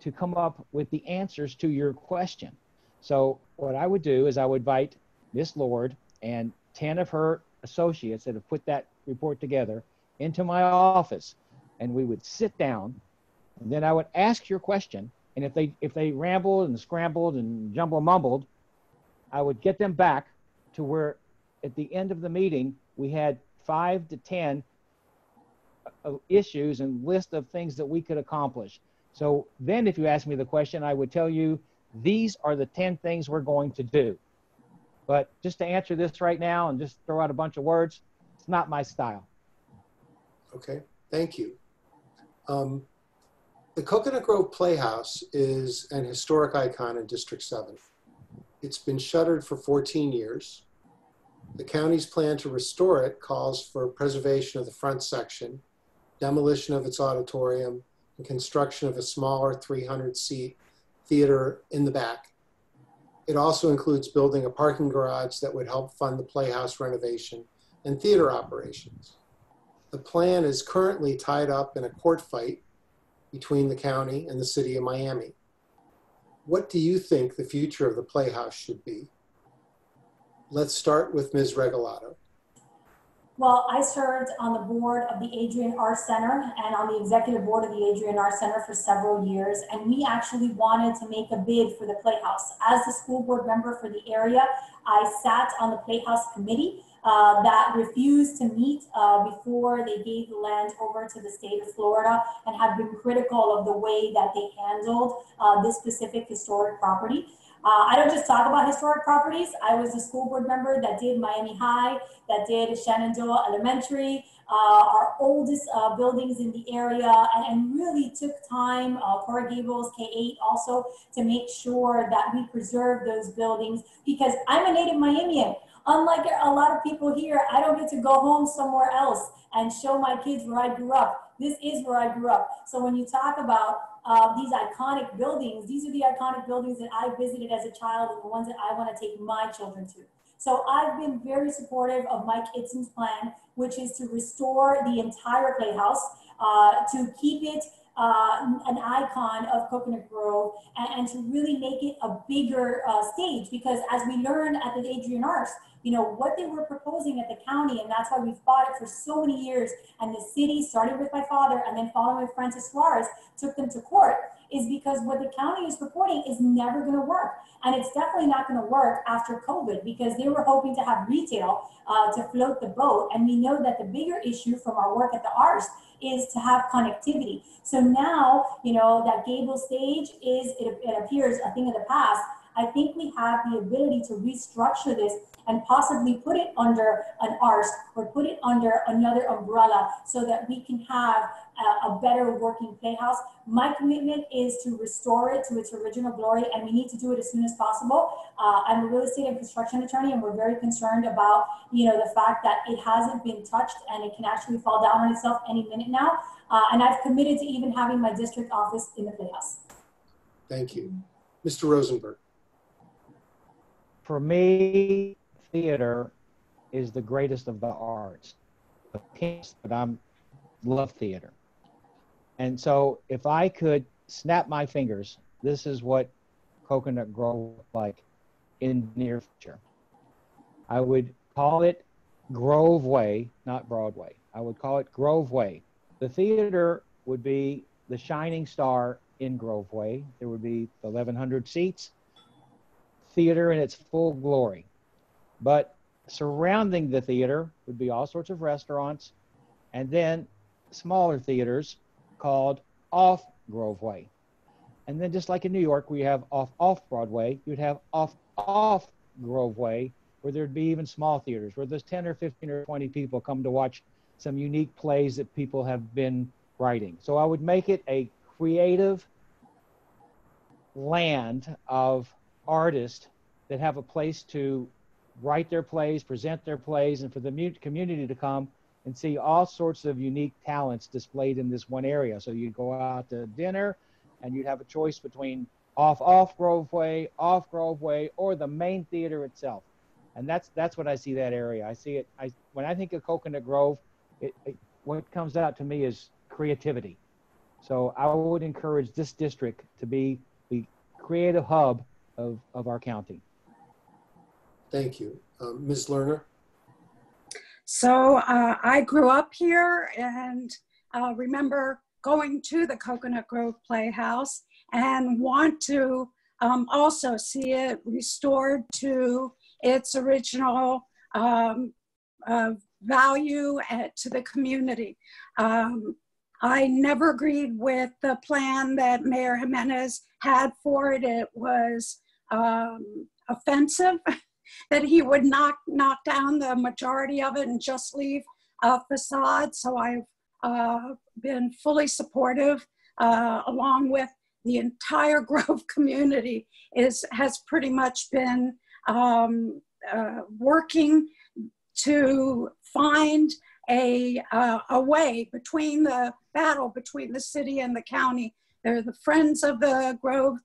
to come up with the answers to your question. So what I would do is I would invite Miss Lord and 10 of her associates that have put that report together into my office, and we would sit down, and then I would ask your question, and if they rambled and scrambled and jumble mumbled, I would get them back to where at the end of the meeting we had 5 to 10 issues and list of things that we could accomplish. So then if you ask me the question, I would tell you these are the 10 things we're going to do. But just to answer this right now and just throw out a bunch of words, it's not my style. Okay, thank you. The Coconut Grove Playhouse is an historic icon in District 7. It's been shuttered for 14 years. The county's plan to restore it calls for preservation of the front section, demolition of its auditorium, and construction of a smaller 300-seat theater in the back. It also includes building a parking garage that would help fund the Playhouse renovation and theater operations. The plan is currently tied up in a court fight between the county and the city of Miami. What do you think the future of the Playhouse should be? Let's start with Ms. Regalado. Well, I served on the board of the Adrian R. Center and on the executive board of the Adrian R. Center for several years, and we actually wanted to make a bid for the Playhouse. As the school board member for the area, I sat on the Playhouse committee that refused to meet before they gave the land over to the state of Florida, and have been critical of the way that they handled this specific historic property. I don't just talk about historic properties. I was a school board member that did Miami High, that did Shenandoah Elementary, our oldest buildings in the area, and really took time, Cora Gables, K8 also, to make sure that we preserve those buildings, because I'm a native Miamian. Unlike a lot of people here, I don't get to go home somewhere else and show my kids where I grew up. This is where I grew up. So when you talk about these iconic buildings, these are the iconic buildings that I visited as a child and the ones that I want to take my children to. So I've been very supportive of Mike Itzon's plan, which is to restore the entire Playhouse, to keep it an icon of Coconut Grove, and to really make it a bigger stage, because as we learned at the Adrian Arts, you know, what they were proposing at the county, and that's why we fought it for so many years, and the city, starting with my father and then following with Francis Suarez, took them to court, is because what the county is purporting is never going to work. And it's definitely not going to work after COVID, because they were hoping to have retail to float the boat. And we know that the bigger issue from our work at the Arts is to have connectivity. So now, you know, that Gables stage is, it appears, a thing of the past. I think we have the ability to restructure this and possibly put it under an ARS or put it under another umbrella so that we can have a better working Playhouse. My commitment is to restore it to its original glory, and we need to do it as soon as possible. I'm a real estate and construction attorney, and we're very concerned about, you know, the fact that it hasn't been touched and it can actually fall down on itself any minute now. And I've committed to even having my district office in the Playhouse. Thank you. Mr. Rosenberg. For me, theater is the greatest of the arts. But I'm love theater. And so if I could snap my fingers, this is what Coconut Grove look like in the near future. I would call it Grove Way, not Broadway. I would call it Grove Way. The theater would be the shining star in Grove Way. There would be 1,100 seats, theater in its full glory. But surrounding the theater would be all sorts of restaurants, and then smaller theaters called off Grove Way. And then just like in New York, we have off Broadway, you'd have off Grove Way, where there'd be even small theaters, where there's 10 or 15 or 20 people come to watch some unique plays that people have been writing. So I would make it a creative land of artists that have a place to write their plays, present their plays, and for the community to come and see all sorts of unique talents displayed in this one area. So you'd go out to dinner and you'd have a choice between off Grove Way, or the main theater itself. And that's what I see that area. I see it, when I think of Coconut Grove, what comes out to me is creativity. So I would encourage this district to be the creative hub of our county. Thank you. Ms. Lerner? So I grew up here and remember going to the Coconut Grove Playhouse and want to also see it restored to its original value to the community. I never agreed with the plan that Mayor Jimenez had for it. It was offensive that he would knock down the majority of it and just leave a facade. So I've been fully supportive, along with the entire Grove community has pretty much been working to find a way between the battle between the city and the county. They're the Friends of the Grove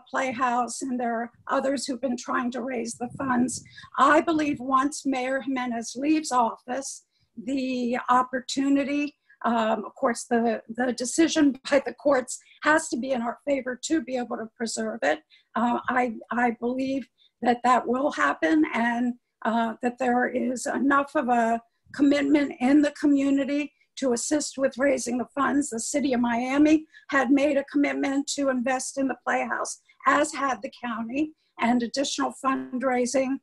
Playhouse, and there are others who've been trying to raise the funds. I believe once Mayor Jimenez leaves office, the opportunity, of course, the decision by the courts has to be in our favor to be able to preserve it. I believe that will happen, and that there is enough of a commitment in the community to assist with raising the funds. The city of Miami had made a commitment to invest in the Playhouse, as had the county, and additional fundraising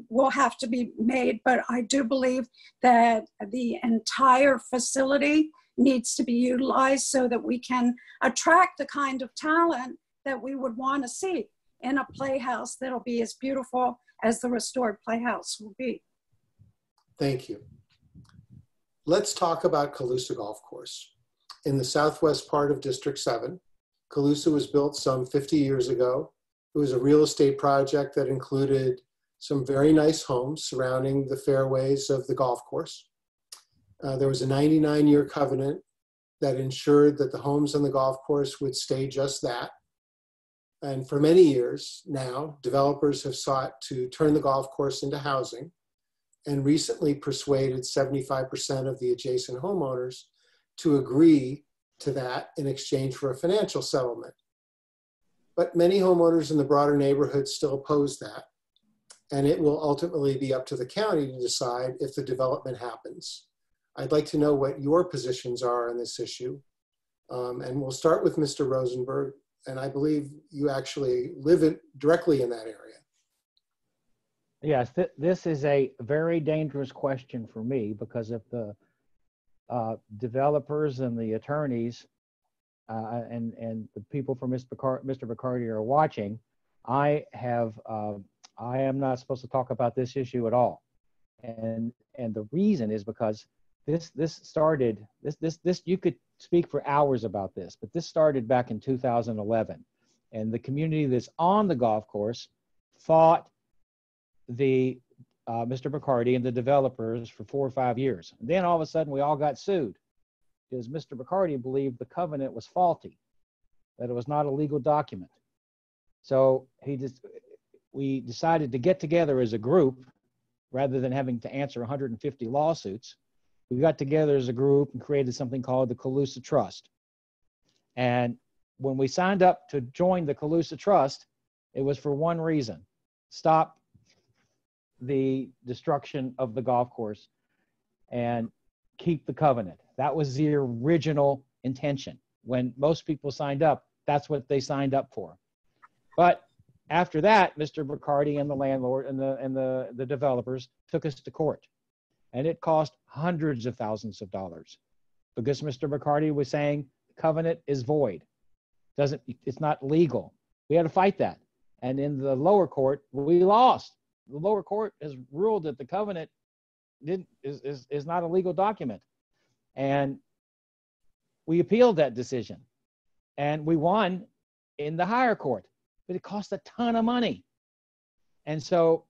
will have to be made. But I do believe that the entire facility needs to be utilized so that we can attract the kind of talent that we would want to see in a playhouse that'll be as beautiful as the restored Playhouse will be. Thank you. Let's talk about Colusa Golf Course. In the southwest part of District 7, Colusa was built some 50 years ago. It was a real estate project that included some very nice homes surrounding the fairways of the golf course. There was a 99-year covenant that ensured that the homes on the golf course would stay just that. And for many years now, developers have sought to turn the golf course into housing, and recently persuaded 75% of the adjacent homeowners to agree to that in exchange for a financial settlement. But many homeowners in the broader neighborhood still oppose that, and it will ultimately be up to the county to decide if the development happens. I'd like to know what your positions are on this issue, and we'll start with Mr. Rosenberg, and I believe you actually live directly in that area. Yes, this is a very dangerous question for me, because if the developers and the attorneys and the people from Mr. Bacardi are watching, I am not supposed to talk about this issue at all, and the reason is because this you could speak for hours about this, but this started back in 2011, and the community that's on the golf course fought the Mr. Bacardi and the developers for 4 or 5 years. And then all of a sudden we all got sued because Mr. Bacardi believed the covenant was faulty, that it was not a legal document. So we decided to get together as a group rather than having to answer 150 lawsuits. we got together as a group and created something called the Colusa Trust. And when we signed up to join the Colusa Trust, it was for one reason: stop the destruction of the golf course and keep the covenant. That was the original intention. When most people signed up, that's what they signed up for. But after that, Mr. Bacardi and the landlord and the developers took us to court. And it cost hundreds of thousands of dollars because Mr. Bacardi was saying the covenant is void. It's not legal. We had to fight that. And in the lower court, we lost. The lower court has ruled that the covenant is not a legal document. And we appealed that decision. And we won in the higher court, but it cost a ton of money. And so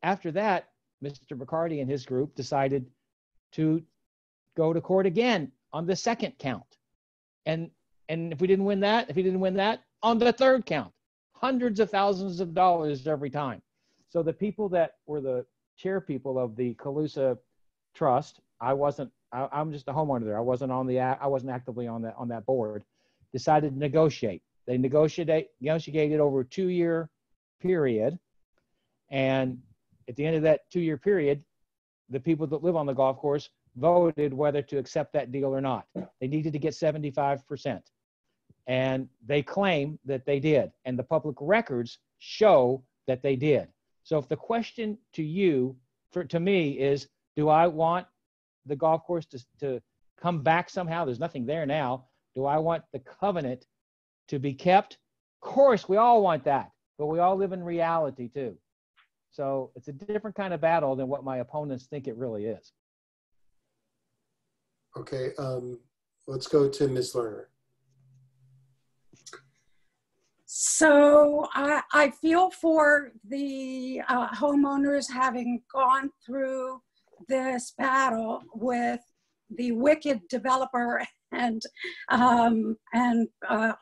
after that, Mr. Bacardi and his group decided to go to court again on the second count. And if he didn't win that, on the third count, hundreds of thousands of dollars every time. So the people that were the chair people of the Colusa Trust, I'm just a homeowner there. I wasn't actively on that board. Decided to negotiate. They negotiated over a 2-year period, and at the end of that 2-year period, the people that live on the golf course voted whether to accept that deal or not. They needed to get 75%, and they claim that they did, and the public records show that they did. So if the question to me is, do I want the golf course to come back somehow? There's nothing there now. Do I want the covenant to be kept? Of course, we all want that, but we all live in reality too. So it's a different kind of battle than what my opponents think it really is. Okay, let's go to Ms. Lerner. So I feel for the homeowners having gone through this battle with the wicked developer and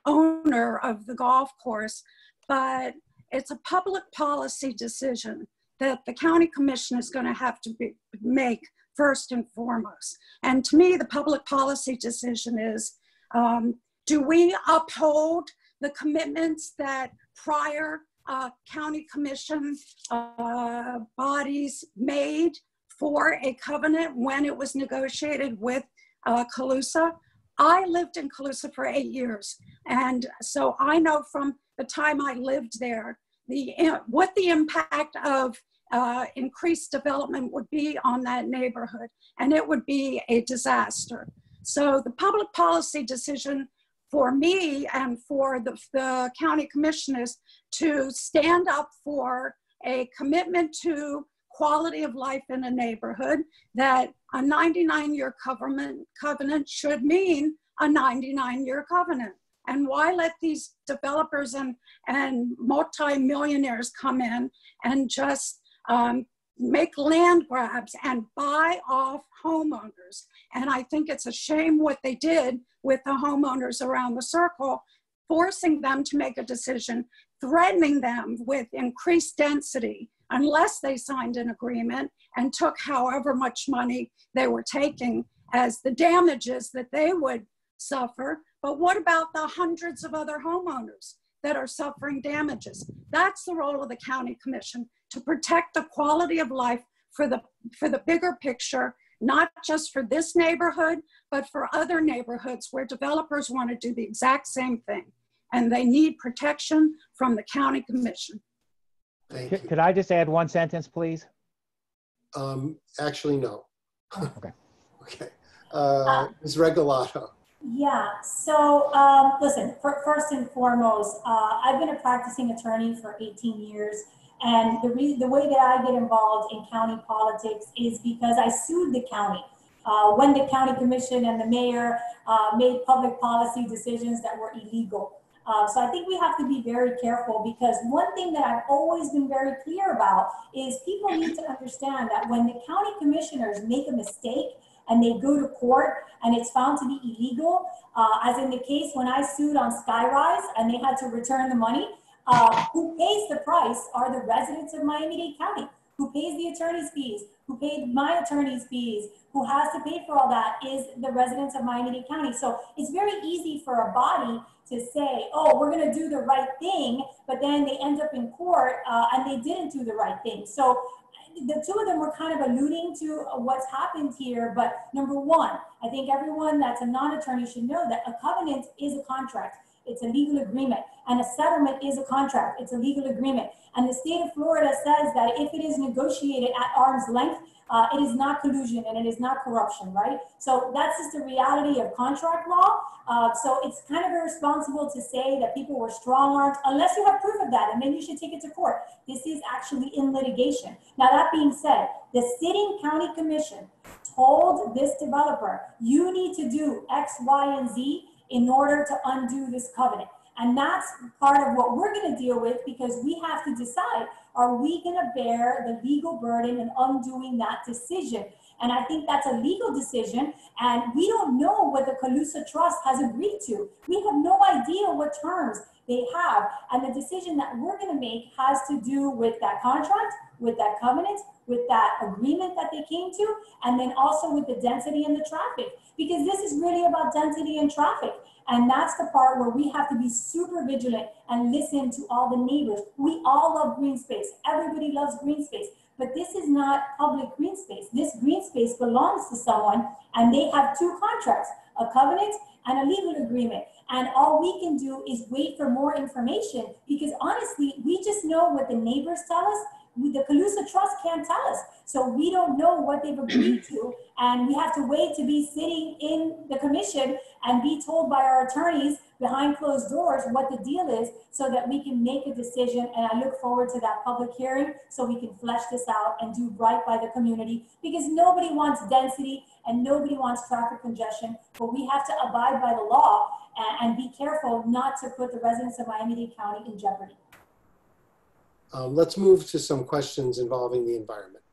owner of the golf course, but it's a public policy decision that the county commission is going to have to make first and foremost. And to me, the public policy decision is, do we uphold the commitments that prior county commission bodies made for a covenant when it was negotiated with Colusa? I lived in Colusa for 8 years. And so I know from the time I lived there, what the impact of increased development would be on that neighborhood. And it would be a disaster. So the public policy decision for me and for the county commission is to stand up for a commitment to quality of life in a neighborhood, that a 99-year covenant should mean a 99-year covenant. And why let these developers and multi-millionaires come in and just make land grabs and buy off homeowners? And I think it's a shame what they did with the homeowners around the circle, forcing them to make a decision, threatening them with increased density unless they signed an agreement and took however much money they were taking as the damages that they would suffer. But what about the hundreds of other homeowners that are suffering damages? That's the role of the county commission, to protect the quality of life for the bigger picture, not just for this neighborhood, but for other neighborhoods where developers want to do the exact same thing. And they need protection from the county commission. Thank you. Could I just add one sentence, please? Actually, no. Okay. Okay. Ms. Regalado. Yeah, so listen, first and foremost, I've been a practicing attorney for 18 years. And the way that I get involved in county politics is because I sued the county when the county commission and the mayor made public policy decisions that were illegal. So I think we have to be very careful, because one thing that I've always been very clear about is people need to understand that when the county commissioners make a mistake and they go to court and it's found to be illegal, as in the case when I sued on Skyrise and they had to return the money, who pays the price are the residents of Miami-Dade County, who pays the attorney's fees, who who paid my attorney's fees, who has to pay for all that is the residents of Miami-Dade County. So it's very easy for a body to say, oh, we're going to do the right thing, but then they end up in court and they didn't do the right thing. So the two of them were kind of alluding to what's happened here. But number one, I think everyone that's a non-attorney should know that a covenant is a contract. It's a legal agreement. And a settlement is a contract. It's a legal agreement. And the state of Florida says that if it is negotiated at arm's length, it is not collusion and it is not corruption, right? So that's just the reality of contract law. So it's kind of irresponsible to say that people were strong-armed unless you have proof of that, and then you should take it to court. This is actually in litigation. Now, that being said, the sitting county commission told this developer, you need to do X, Y, and Z in order to undo this covenant. And that's part of what we're going to deal with, because we have to decide, are we going to bear the legal burden in undoing that decision? And I think that's a legal decision, and we don't know what the Colusa Trust has agreed to. We have no idea what terms they have, and the decision that we're going to make has to do with that contract, with that covenant, with that agreement that they came to, and then also with the density and the traffic, because this is really about density and traffic. And that's the part where we have to be super vigilant and listen to all the neighbors. We all love green space. Everybody loves green space, but this is not public green space. This green space belongs to someone, and they have two contracts, a covenant and a legal agreement. And all we can do is wait for more information, because honestly, we just know what the neighbors tell us. The Colusa Trust can't tell us. So we don't know what they've agreed to, and we have to wait to be sitting in the commission and be told by our attorneys behind closed doors what the deal is, so that we can make a decision. And I look forward to that public hearing so we can flesh this out and do right by the community, because nobody wants density and nobody wants traffic congestion, but we have to abide by the law and be careful not to put the residents of Miami-Dade County in jeopardy. Let's move to some questions involving the environment.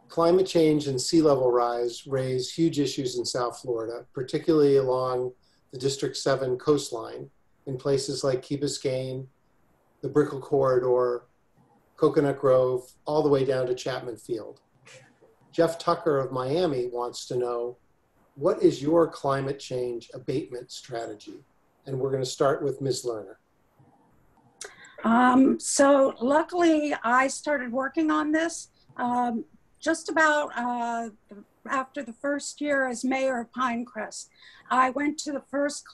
Climate change and sea level rise raise huge issues in South Florida, particularly along the District 7 coastline in places like Key Biscayne, the Brickell corridor, Coconut Grove, all the way down to Chapman Field. Jeff Tucker of Miami wants to know, what is your climate change abatement strategy? And we're going to start with Ms. Lerner. So luckily I started working on this just about after the first year as mayor of Pinecrest. I went to the first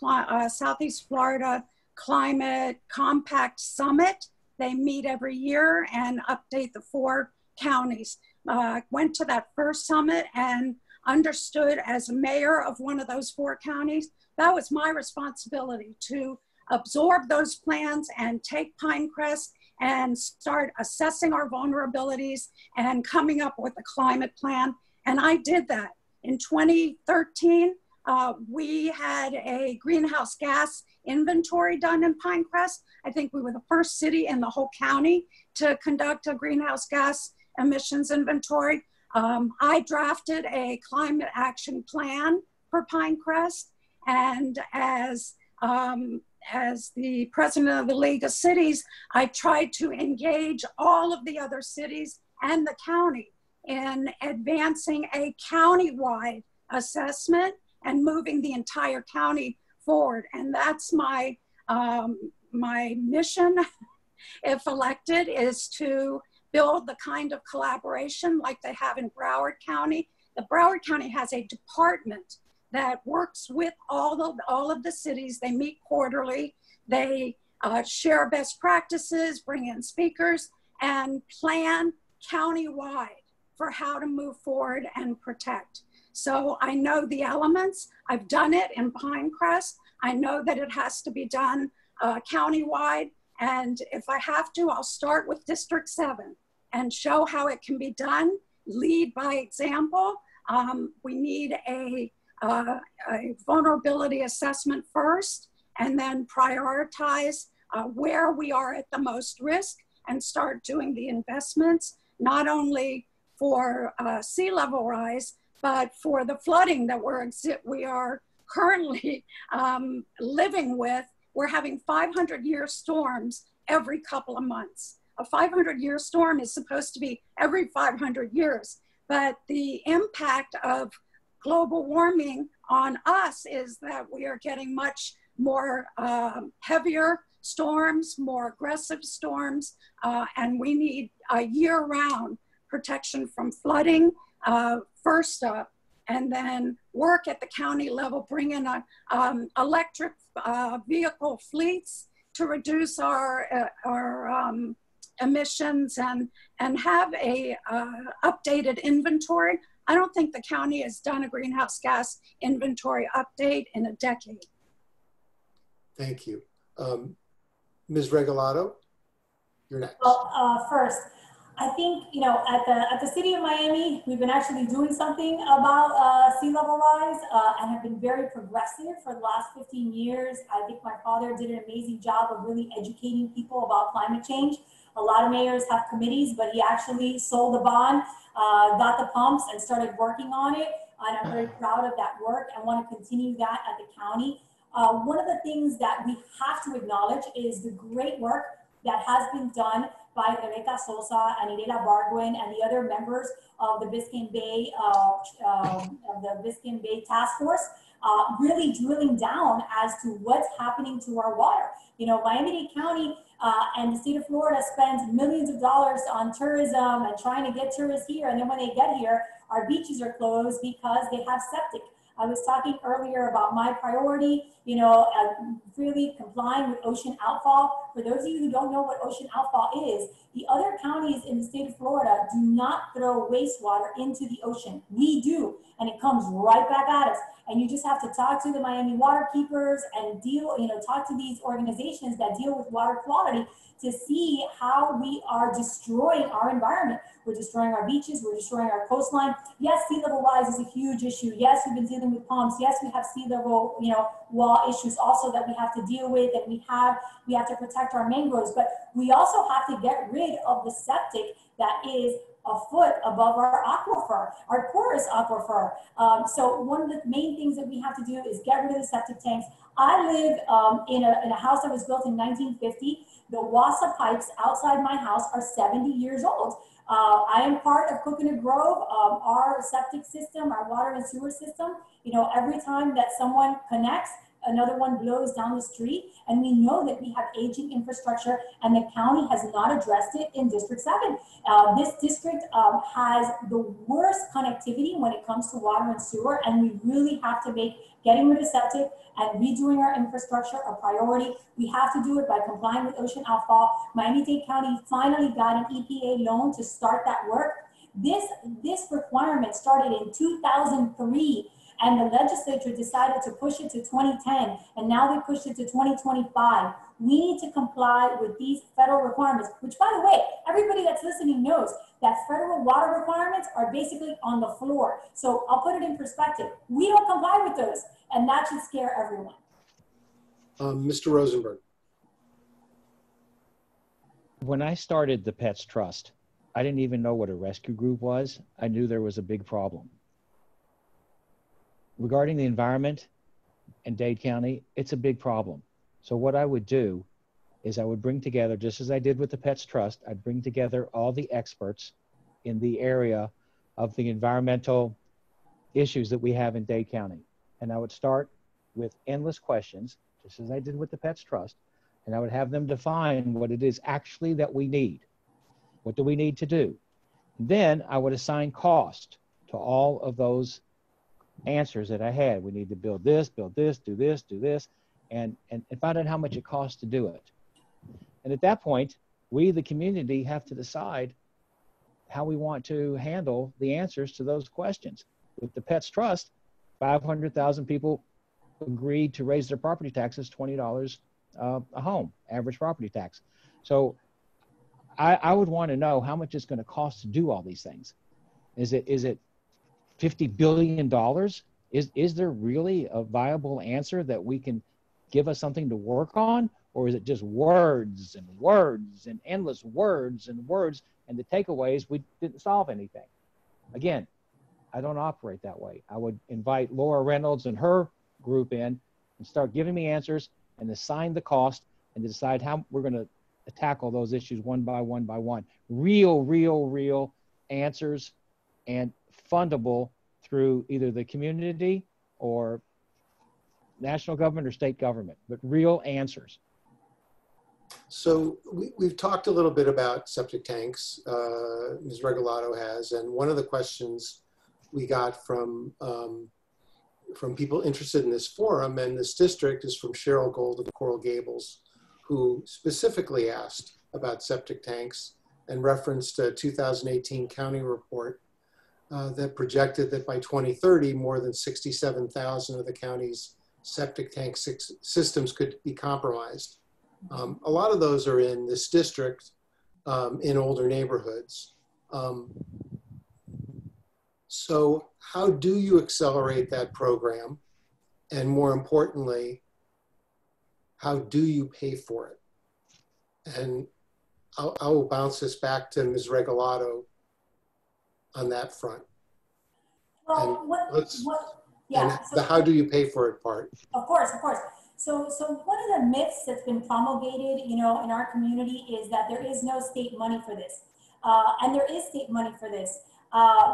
Southeast Florida Climate Compact Summit. They meet every year and update the 4 counties. Went to that first summit and understood, as mayor of one of those 4 counties, that was my responsibility to absorb those plans and take Pinecrest and start assessing our vulnerabilities and coming up with a climate plan. And I did that. In 2013, we had a greenhouse gas inventory done in Pinecrest. I think we were the first city in the whole county to conduct a greenhouse gas emissions inventory. I drafted a climate action plan for Pinecrest, and as the president of the League of Cities, I tried to engage all of the other cities and the county in advancing a county-wide assessment and moving the entire county forward. And that's my mission, if elected, is to build the kind of collaboration like they have in Broward County. The Broward County has a department that works with all of the cities. They meet quarterly. They share best practices, bring in speakers, and plan county-wide for how to move forward and protect. So I know the elements. I've done it in Pinecrest. I know that it has to be done county-wide. And if I have to, I'll start with District 7 and show how it can be done, lead by example. We need a vulnerability assessment first, and then prioritize where we are at the most risk and start doing the investments, not only for sea level rise, but for the flooding that we are currently living with. We're having 500-year storms every couple of months. a 500-year storm is supposed to be every 500 years. But the impact of global warming on us is that we are getting much more heavier storms, more aggressive storms, and we need a year-round protection from flooding, first up, and then work at the county level, bring in electric vehicle fleets to reduce our emissions and have a updated inventory. I don't think the county has done a greenhouse gas inventory update in a decade. Thank you. Ms. Regalado, you're next. Well, first, I think, you know, at the city of Miami, we've been actually doing something about sea level rise and have been very progressive for the last 15 years. I think my father did an amazing job of really educating people about climate change. A lot of mayors have committees, but he actually sold the bond, got the pumps, and started working on it. And I'm very proud of that work and want to continue that at the county. One of the things that we have to acknowledge is the great work that has been done by Rebecca Sosa and Irela Barguin and the other members of the Biscayne Bay Task Force, really drilling down as to what's happening to our water. You know, Miami-Dade County and the state of Florida spends millions of dollars on tourism and trying to get tourists here, and then when they get here, our beaches are closed because they have septic. I was talking earlier about my priority, you know, really complying with Ocean Outfall. For those of you who don't know what Ocean Outfall is, the other counties in the state of Florida do not throw wastewater into the ocean. We do, and it comes right back at us. And you just have to talk to the Miami water keepers and talk to these organizations that deal with water quality to see how we are destroying our environment. We're destroying our beaches, we're destroying our coastline. Yes, sea level rise is a huge issue. Yes, we've been dealing with pumps. Yes, we have sea level, wall issues also that we have to deal with, and we have to protect our mangroves, but we also have to get rid of the septic that is a foot above our aquifer, our porous aquifer. So one of the main things that we have to do is get rid of the septic tanks. I live in a house that was built in 1950. The WASA pipes outside my house are 70 years old. I am part of Coconut Grove, our septic system, our water and sewer system. You know, every time that someone connects, another one blows down the street, and we know that we have aging infrastructure, and the county has not addressed it in District 7. This district has the worst connectivity when it comes to water and sewer, and we really have to make getting rid of septic and redoing our infrastructure a priority. We have to do it by complying with Ocean Outfall. Miami-Dade County finally got an EPA loan to start that work. This requirement started in 2003. And the legislature decided to push it to 2010, and now they pushed it to 2025. We need to comply with these federal requirements, which, by the way, everybody that's listening knows that federal water requirements are basically on the floor. So I'll put it in perspective. We don't comply with those, and that should scare everyone. Mr. Rosenberg. When I started the Pets Trust, I didn't even know what a rescue group was. I knew there was a big problem. Regarding the environment in Dade County, it's a big problem. So what I would do is I would bring together, just as I did with the Pets Trust, I'd bring together all the experts in the area of the environmental issues that we have in Dade County. And I would start with endless questions, just as I did with the Pets Trust, and I would have them define what it is actually that we need. What do we need to do? Then I would assign cost to all of those answers that I had. We need to build this, do this, and find out how much it costs to do it. And at that point, we, the community, have to decide how we want to handle the answers to those questions. With the Pets Trust, 500,000 people agreed to raise their property taxes $20 a home, average property tax. So I would want to know how much it's going to cost to do all these things. Is it $50 billion? Is there really a viable answer that we can give us something to work on? Or is it just words and words and endless words and words, and the takeaways, we didn't solve anything? Again, I don't operate that way. I would invite Laura Reynolds and her group in and start giving me answers and assign the cost and decide how we're going to tackle those issues one by one by one. Real answers, and fundable through either the community or national government or state government, but real answers. So we've talked a little bit about septic tanks, Ms. Regalado has, and one of the questions we got from people interested in this forum and this district is from Cheryl Gold of Coral Gables, who specifically asked about septic tanks and referenced a 2018 county report that projected that by 2030, more than 67,000 of the county's septic tank systems could be compromised. A lot of those are in this district, in older neighborhoods. So how do you accelerate that program? And more importantly, how do you pay for it? And I'll bounce this back to Ms. Regalado on that front. Well, the how do you pay for it part. Of course. So one of the myths that's been promulgated, in our community is that there is no state money for this. And there is state money for this.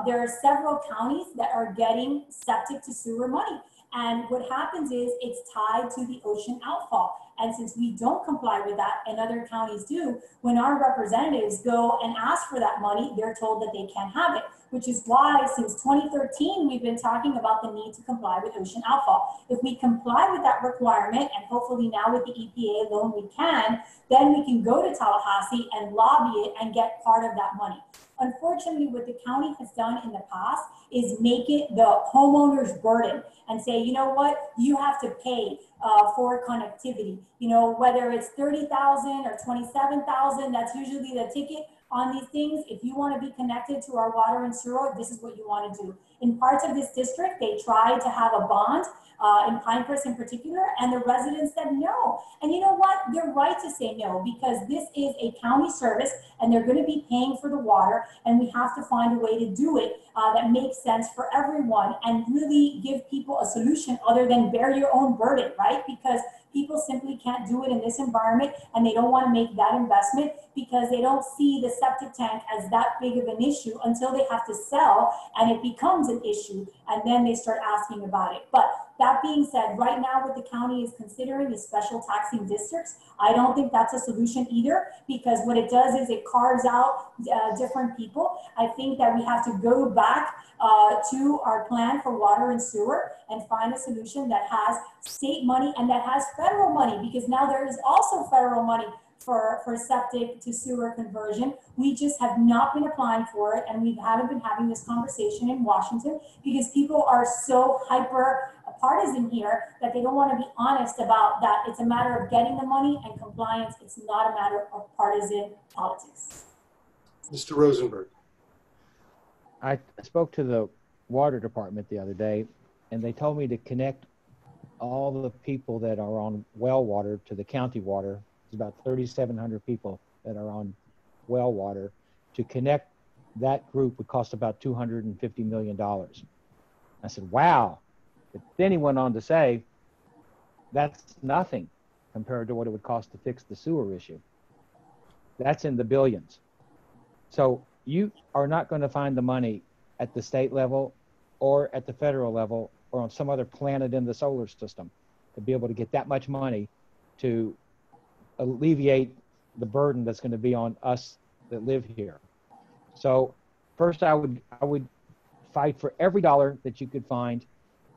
There are several counties that are getting septic to sewer money. And what happens is it's tied to the Ocean Outfall. And since we don't comply with that and other counties do, when our representatives go and ask for that money, they're told that they can't have it, which is why since 2013, we've been talking about the need to comply with Ocean Outfall. If we comply with that requirement, and hopefully now with the EPA loan we can, then we can go to Tallahassee and lobby it and get part of that money. Unfortunately, what the county has done in the past is make it the homeowner's burden and say, you know what, you have to pay for connectivity. Whether it's 30,000 or 27,000, that's usually the ticket on these things. If you want to be connected to our water and sewer, this is what you want to do. In parts of this district, they tried to have a bond, in Pinecrest in particular, and the residents said no. And you know what? They're right to say no, because this is a county service and they're going to be paying for the water, and we have to find a way to do it that makes sense for everyone and really give people a solution other than bear your own burden, right? Because people simply can't do it in this environment, and they don't want to make that investment because they don't see the septic tank as that big of an issue until they have to sell and it becomes an issue, and then they start asking about it. But that being said, right now what the county is considering is special taxing districts. I don't think that's a solution either, because what it does is it carves out different people. I think that we have to go back to our plan for water and sewer and find a solution that has state money and that has federal money, because now there is also federal money for septic to sewer conversion. We just have not been applying for it, and we haven't been having this conversation in Washington because people are so hyper partisan here that they don't want to be honest about that. It's a matter of getting the money and compliance. It's not a matter of partisan politics. Mr. Rosenberg. I spoke to the water department the other day, and they told me to connect all the people that are on well water to the county water. There's about 3,700 people that are on well water. To connect that group would cost about $250 million. I said, wow. But then he went on to say, that's nothing compared to what it would cost to fix the sewer issue. That's in the billions. So you are not going to find the money at the state level or at the federal level or on some other planet in the solar system to be able to get that much money to alleviate the burden that's going to be on us that live here. So first I would fight for every dollar that you could find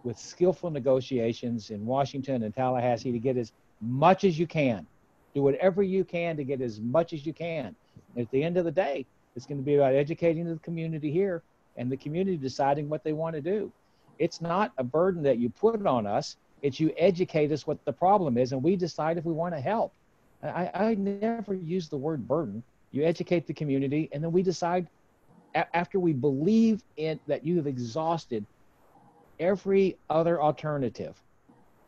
with skillful negotiations in Washington and Tallahassee to get as much as you can. Do whatever you can to get as much as you can. And at the end of the day, it's going to be about educating the community here and the community deciding what they want to do. It's not a burden that you put on us. It's you educate us what the problem is, and we decide if we want to help. I never use the word burden. You educate the community, and then we decide after we believe in that you have exhausted every other alternative.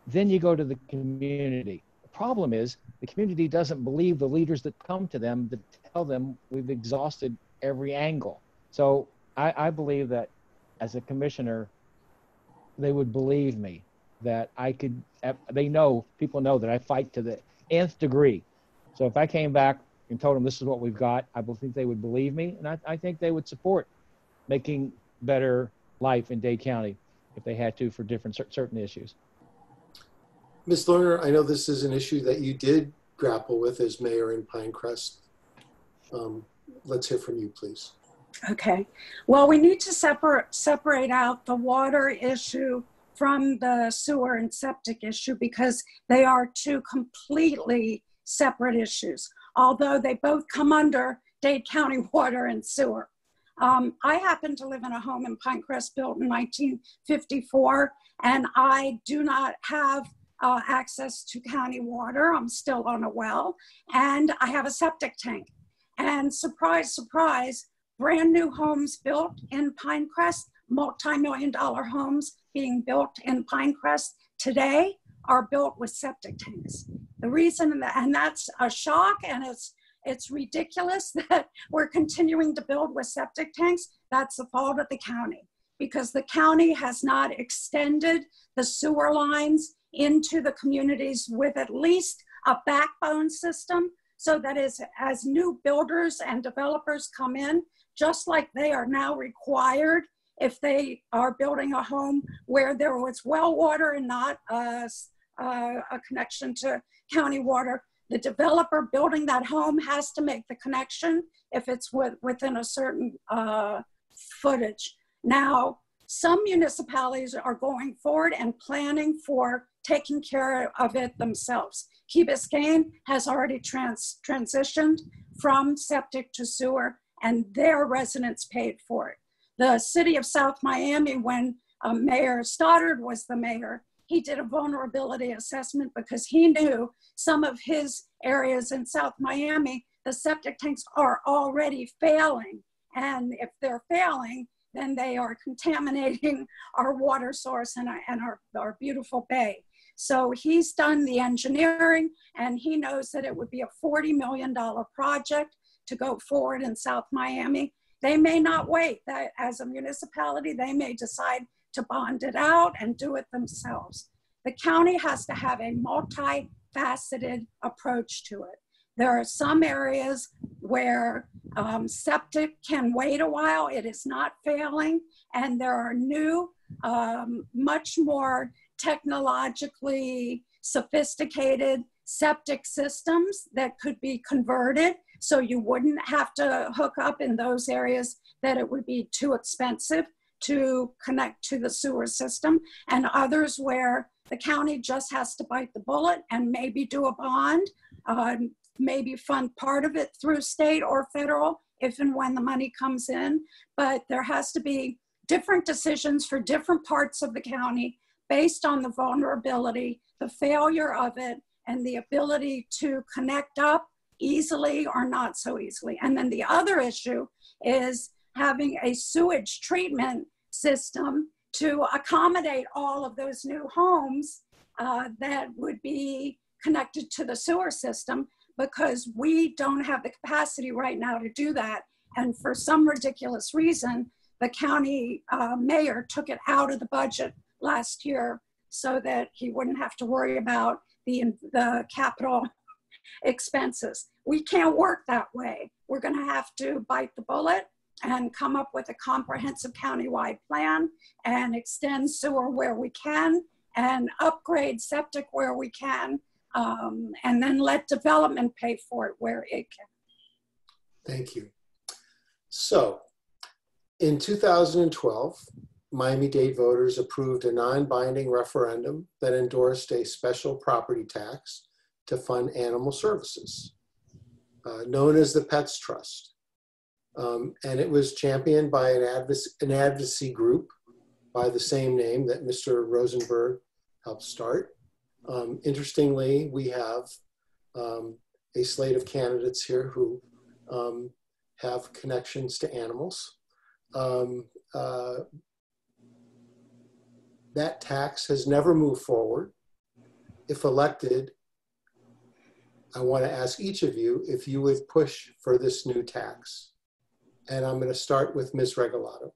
Then you go to the community. The problem is the community doesn't believe the leaders that come to them that tell them we've exhausted every angle. So I believe that as a commissioner, they would believe me that I could, people know that I fight to the nth degree. So if I came back and told them this is what we've got, I think they would believe me, and I think they would support making better life in Dade County if they had to for different certain issues. Ms. Lerner, I know this is an issue that you did grapple with as mayor in Pinecrest. Let's hear from you, please. Okay. Well, we need to separate out the water issue from the sewer and septic issue because they are two completely separate issues, although they both come under Dade County Water and Sewer. I happen to live in a home in Pinecrest built in 1954, and I do not have access to county water. I'm still on a well, and I have a septic tank. And surprise, surprise, brand new homes built in Pinecrest, multi-million-dollar homes being built in Pinecrest today are built with septic tanks. The reason, and that's a shock, and it's ridiculous that we're continuing to build with septic tanks. That's the fault of the county because the county has not extended the sewer lines into the communities with at least a backbone system so that as new builders and developers come in, just like they are now required if they are building a home where there was well water and not a connection to county water, the developer building that home has to make the connection if it's within a certain footage. Now, some municipalities are going forward and planning for taking care of it themselves. Key Biscayne has already transitioned from septic to sewer, and their residents paid for it. The city of South Miami, when Mayor Stoddard was the mayor, he did a vulnerability assessment because he knew some of his areas in South Miami, the septic tanks are already failing. And if they're failing, then they are contaminating our water source and our beautiful bay. So he's done the engineering, and he knows that it would be a $40 million project to go forward in South Miami. They may not wait. That as a municipality, they may decide to bond it out and do it themselves. The county has to have a multifaceted approach to it. There are some areas where septic can wait a while. It is not failing. And there are new, much more technologically sophisticated septic systems that could be converted. So you wouldn't have to hook up in those areas that it would be too expensive to connect to the sewer system, and others where the county just has to bite the bullet and maybe do a bond, maybe fund part of it through state or federal if and when the money comes in. But there has to be different decisions for different parts of the county based on the vulnerability, the failure of it, and the ability to connect up easily or not so easily. And then the other issue is having a sewage treatment system to accommodate all of those new homes that would be connected to the sewer system, because we don't have the capacity right now to do that. And for some ridiculous reason, the county mayor took it out of the budget last year so that he wouldn't have to worry about the capital expenses. We can't work that way. We're going to have to bite the bullet and come up with a comprehensive countywide plan and extend sewer where we can and upgrade septic where we can, and then let development pay for it where it can. Thank you. So in 2012, Miami-Dade voters approved a non-binding referendum that endorsed a special property tax to fund animal services, known as the Pets Trust. And it was championed by an advocacy group by the same name that Mr. Rosenberg helped start. Interestingly, we have a slate of candidates here who have connections to animals. That tax has never moved forward. If elected, I want to ask each of you if you would push for this new tax. And I'm going to start with Ms. Regalado.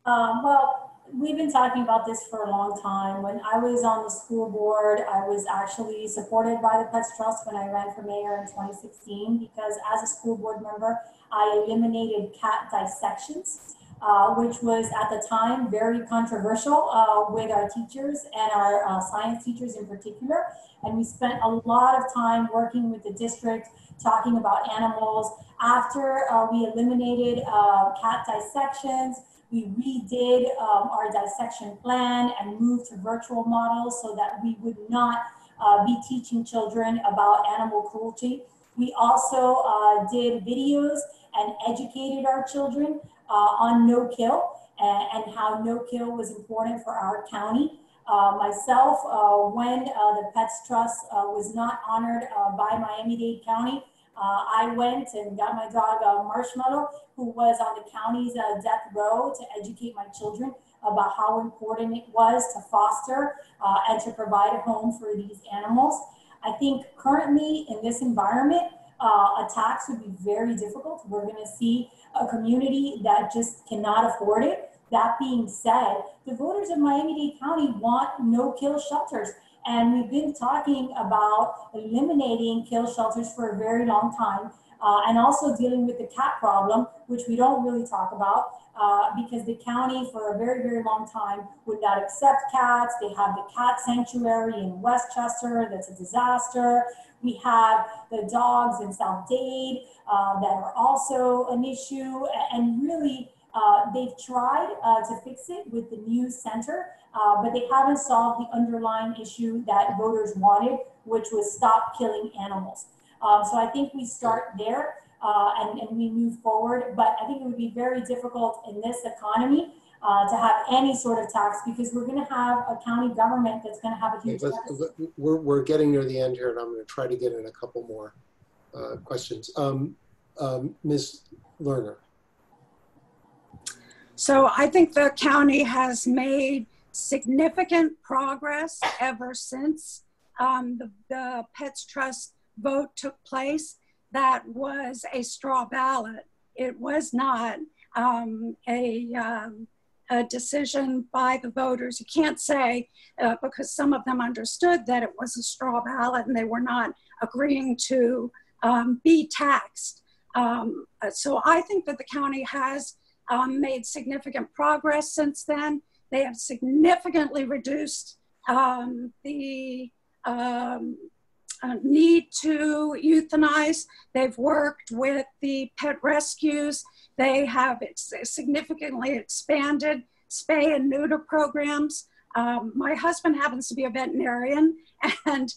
Well, we've been talking about this for a long time. When I was on the school board, I was actually supported by the Pets Trust when I ran for mayor in 2016, because as a school board member, I eliminated cat dissections, which was at the time very controversial with our teachers and our science teachers in particular. And we spent a lot of time working with the district, talking about animals. After we eliminated cat dissections, we redid our dissection plan and moved to virtual models so that we would not be teaching children about animal cruelty. We also did videos and educated our children on no-kill and how no-kill was important for our county. Myself, when the Pets Trust was not honored by Miami-Dade County, I went and got my dog Marshmallow, who was on the county's death row, to educate my children about how important it was to foster and to provide a home for these animals. I think currently in this environment, a tax would be very difficult. We're going to see a community that just cannot afford it. That being said, the voters of Miami-Dade County want no-kill shelters. And we've been talking about eliminating kill shelters for a very long time, and also dealing with the cat problem, which we don't really talk about, because the county for a very, very long time would not accept cats. They have the cat sanctuary in Westchester that's a disaster. We have the dogs in South Dade that are also an issue, and really they've tried to fix it with the new center, but they haven't solved the underlying issue that voters wanted, which was stop killing animals. So I think we start there and we move forward, but I think it would be very difficult in this economy to have any sort of tax, because we're going to have a county government that's going to have a huge deficit. We're getting near the end here, and I'm going to try to get in a couple more questions. Ms. Lerner. So I think the county has made significant progress ever since the Pets Trust vote took place. That was a straw ballot. It was not a decision by the voters. You can't say, because some of them understood that it was a straw ballot and they were not agreeing to be taxed. So I think that the county has made significant progress since then. They have significantly reduced the need to euthanize. They've worked with the pet rescues. They have significantly expanded spay and neuter programs. My husband happens to be a veterinarian and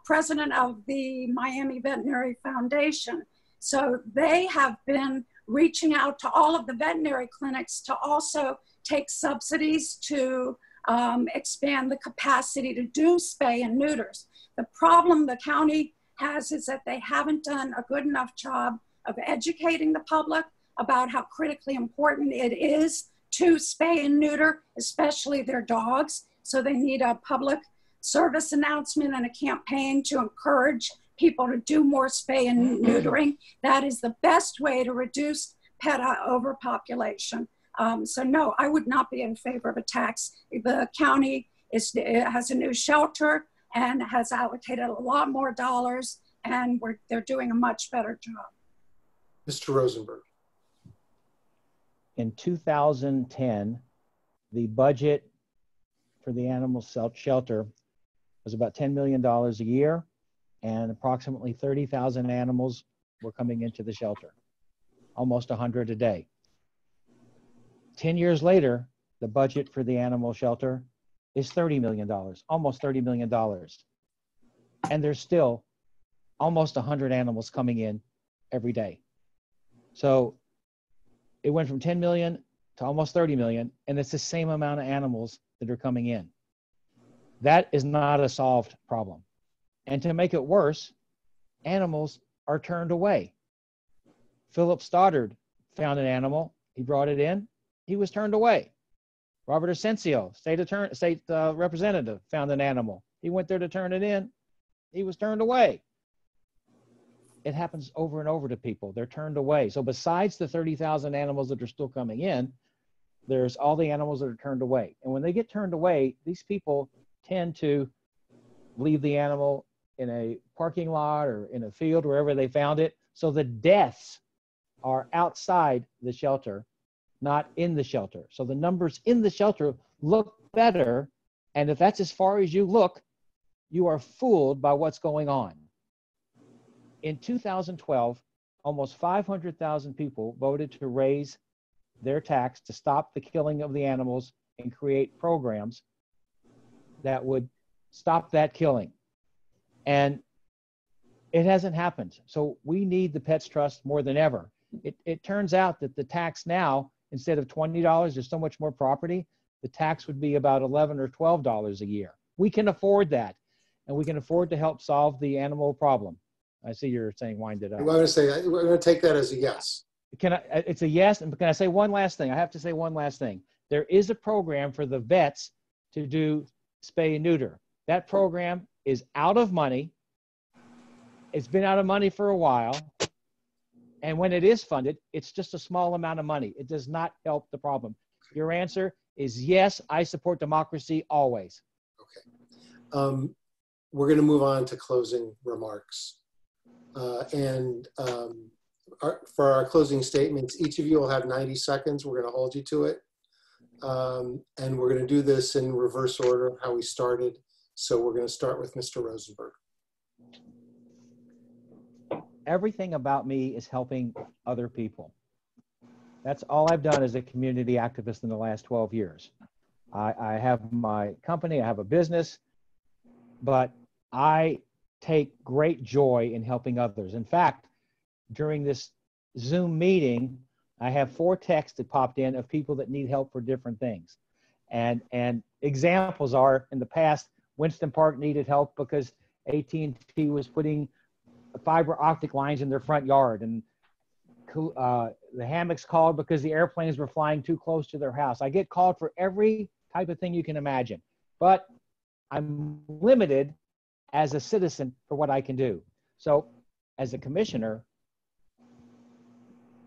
president of the Miami Veterinary Foundation. So they have been reaching out to all of the veterinary clinics to also take subsidies to expand the capacity to do spay and neuters. The problem the county has is that they haven't done a good enough job of educating the public about how critically important it is to spay and neuter, especially their dogs. So they need a public service announcement and a campaign to encourage people to do more spay and neutering. That is the best way to reduce pet overpopulation. So no, I would not be in favor of a tax. The county has a new shelter and has allocated a lot more dollars, and they're doing a much better job. Mr. Rosenberg. In 2010, the budget for the animal shelter was about $10 million a year, and approximately 30,000 animals were coming into the shelter, almost 100 a day. 10 years later, the budget for the animal shelter is $30 million, almost $30 million. And there's still almost 100 animals coming in every day. So it went from 10 million to almost 30 million, and it's the same amount of animals that are coming in. That is not a solved problem. And to make it worse, animals are turned away. Philip Stoddard found an animal. He brought it in. He was turned away. Robert Asensio, state representative, found an animal. He went there to turn it in. He was turned away. It happens over and over to people. They're turned away. So besides the 30,000 animals that are still coming in, there's all the animals that are turned away. And when they get turned away, these people tend to leave the animal in a parking lot or in a field, wherever they found it. So the deaths are outside the shelter, not in the shelter. So the numbers in the shelter look better. And if that's as far as you look, you are fooled by what's going on. In 2012, almost 500,000 people voted to raise their tax to stop the killing of the animals and create programs that would stop that killing. And it hasn't happened. So we need the Pets Trust more than ever. It turns out that the tax now, instead of $20, there's so much more property, the tax would be about $11 or $12 a year. We can afford that, and we can afford to help solve the animal problem. I see you're saying wind it up. I'm going to say, we're going to take that as a yes. It's a yes, and can I say one last thing? I have to say one last thing. There is a program for the vets to do spay and neuter. That program is out of money. It's been out of money for a while. And when it is funded, it's just a small amount of money. It does not help the problem. Your answer is yes, I support democracy always. Okay. We're going to move on to closing remarks. For our closing statements, each of you will have 90 seconds. We're going to hold you to it. And we're going to do this in reverse order of how we started. So we're going to start with Mr. Rosenberg. Everything about me is helping other people. That's all I've done as a community activist in the last 12 years. I have my company, I have a business, but I take great joy in helping others. In fact, during this Zoom meeting, I have 4 texts that popped in of people that need help for different things. And examples are, in the past, Winston Park needed help because AT&T was putting fiber optic lines in their front yard, and the hammocks called because the airplanes were flying too close to their house. I get called for every type of thing you can imagine, but I'm limited as a citizen for what I can do. So as a commissioner,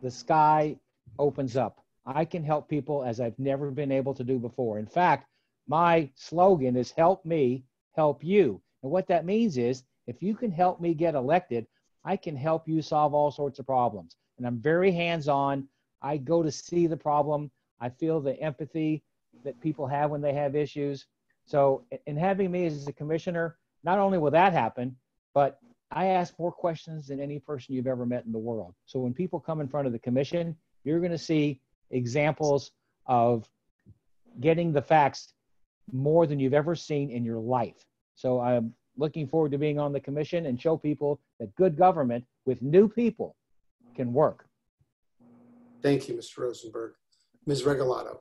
the sky opens up. I can help people as I've never been able to do before. In fact, my slogan is help me, help you. And what that means is, if you can help me get elected, I can help you solve all sorts of problems. And I'm very hands-on. I go to see the problem. I feel the empathy that people have when they have issues. So in having me as a commissioner, not only will that happen, but I ask more questions than any person you've ever met in the world. So when people come in front of the commission, you're going to see examples of getting the facts more than you've ever seen in your life. So I'm looking forward to being on the commission and show people that good government with new people can work. Thank you, Mr. Rosenberg. Ms. Regalado.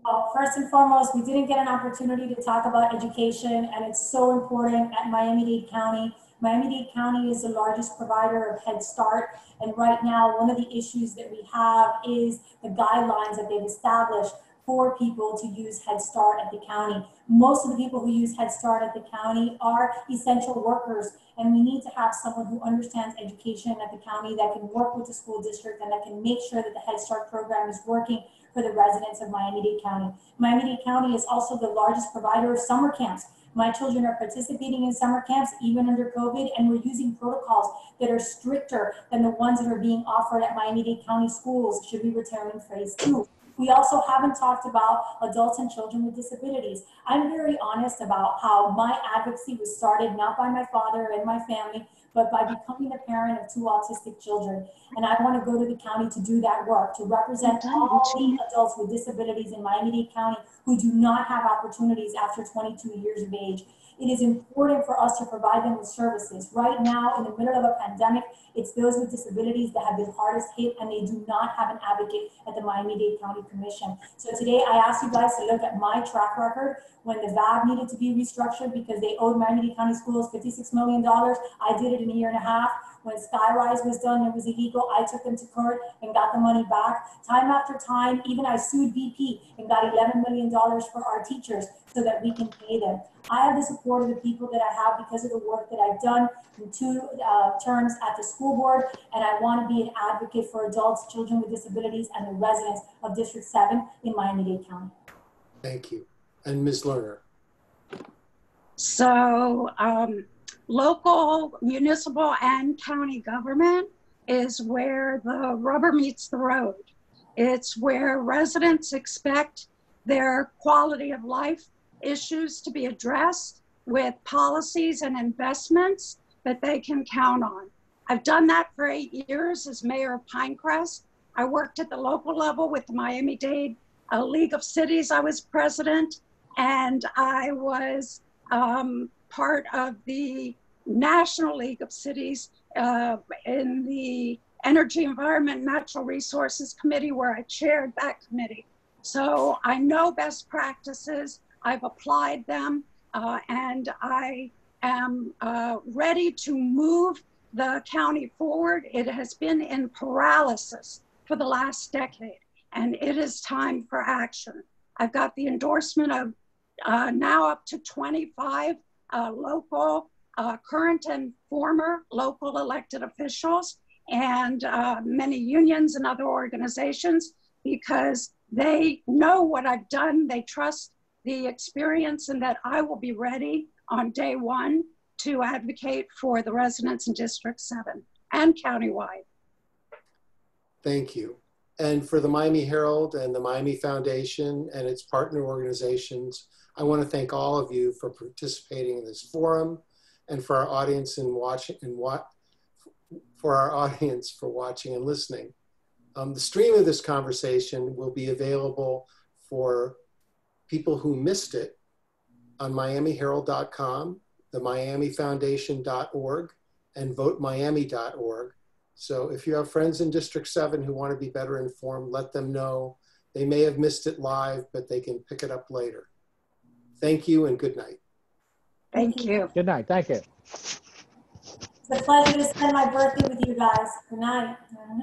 Well, first and foremost, we didn't get an opportunity to talk about education, and it's so important at Miami-Dade County. Miami-Dade County is the largest provider of Head Start, and right now one of the issues that we have is the guidelines that they've established for people to use Head Start at the county. Most of the people who use Head Start at the county are essential workers, and we need to have someone who understands education at the county that can work with the school district and that can make sure that the Head Start program is working for the residents of Miami-Dade County. Miami-Dade County is also the largest provider of summer camps. My children are participating in summer camps even under COVID, and we're using protocols that are stricter than the ones that are being offered at Miami-Dade County schools should we return in phase 2. We also haven't talked about adults and children with disabilities. I'm very honest about how my advocacy was started not by my father and my family, but by becoming a parent of 2 autistic children. And I want to go to the county to do that work, to represent all the adults with disabilities in Miami-Dade County who do not have opportunities after 22 years of age. It is important for us to provide them with services. Right now, in the middle of a pandemic, it's those with disabilities that have been hardest hit, and they do not have an advocate at the Miami-Dade County Commission. So today I asked you guys to look at my track record. When the VAB needed to be restructured because they owed Miami-Dade County Schools $56 million, I did it in a year and a half. When Skyrise was done, it was illegal. I took them to court and got the money back. Time after time, even I sued BP and got $11 million for our teachers so that we can pay them. I have the support of the people that I have because of the work that I've done in 2 terms at the school board, and I want to be an advocate for adults, children with disabilities, and the residents of District 7 in Miami-Dade County. Thank you. And Ms. Lerner. So local, municipal, and county government is where the rubber meets the road. It's where residents expect their quality of life issues to be addressed with policies and investments that they can count on. I've done that for 8 years as mayor of Pinecrest. I worked at the local level with the Miami-Dade League of Cities. I was president, and I was part of the National League of Cities in the Energy, Environment, and Natural Resources Committee, where I chaired that committee. So I know best practices, I've applied them, and I am ready to move the county forward. It has been in paralysis for the last decade, and it is time for action. I've got the endorsement of now up to 25 local, current and former local elected officials, and many unions and other organizations, because they know what I've done. They trust the experience, and that I will be ready on day one to advocate for the residents in District 7 and countywide. Thank you. And for the Miami Herald and the Miami Foundation and its partner organizations, I want to thank all of you for participating in this forum, and for our audience and for our audience for watching and listening. The stream of this conversation will be available for people who missed it on miamiherald.com, the miamifoundation.org, and votemiami.org. So if you have friends in District 7 who want to be better informed, let them know. They may have missed it live, but they can pick it up later. Thank you and good night. Thank you. Good night. Thank you. It's a pleasure to spend my birthday with you guys. Good night.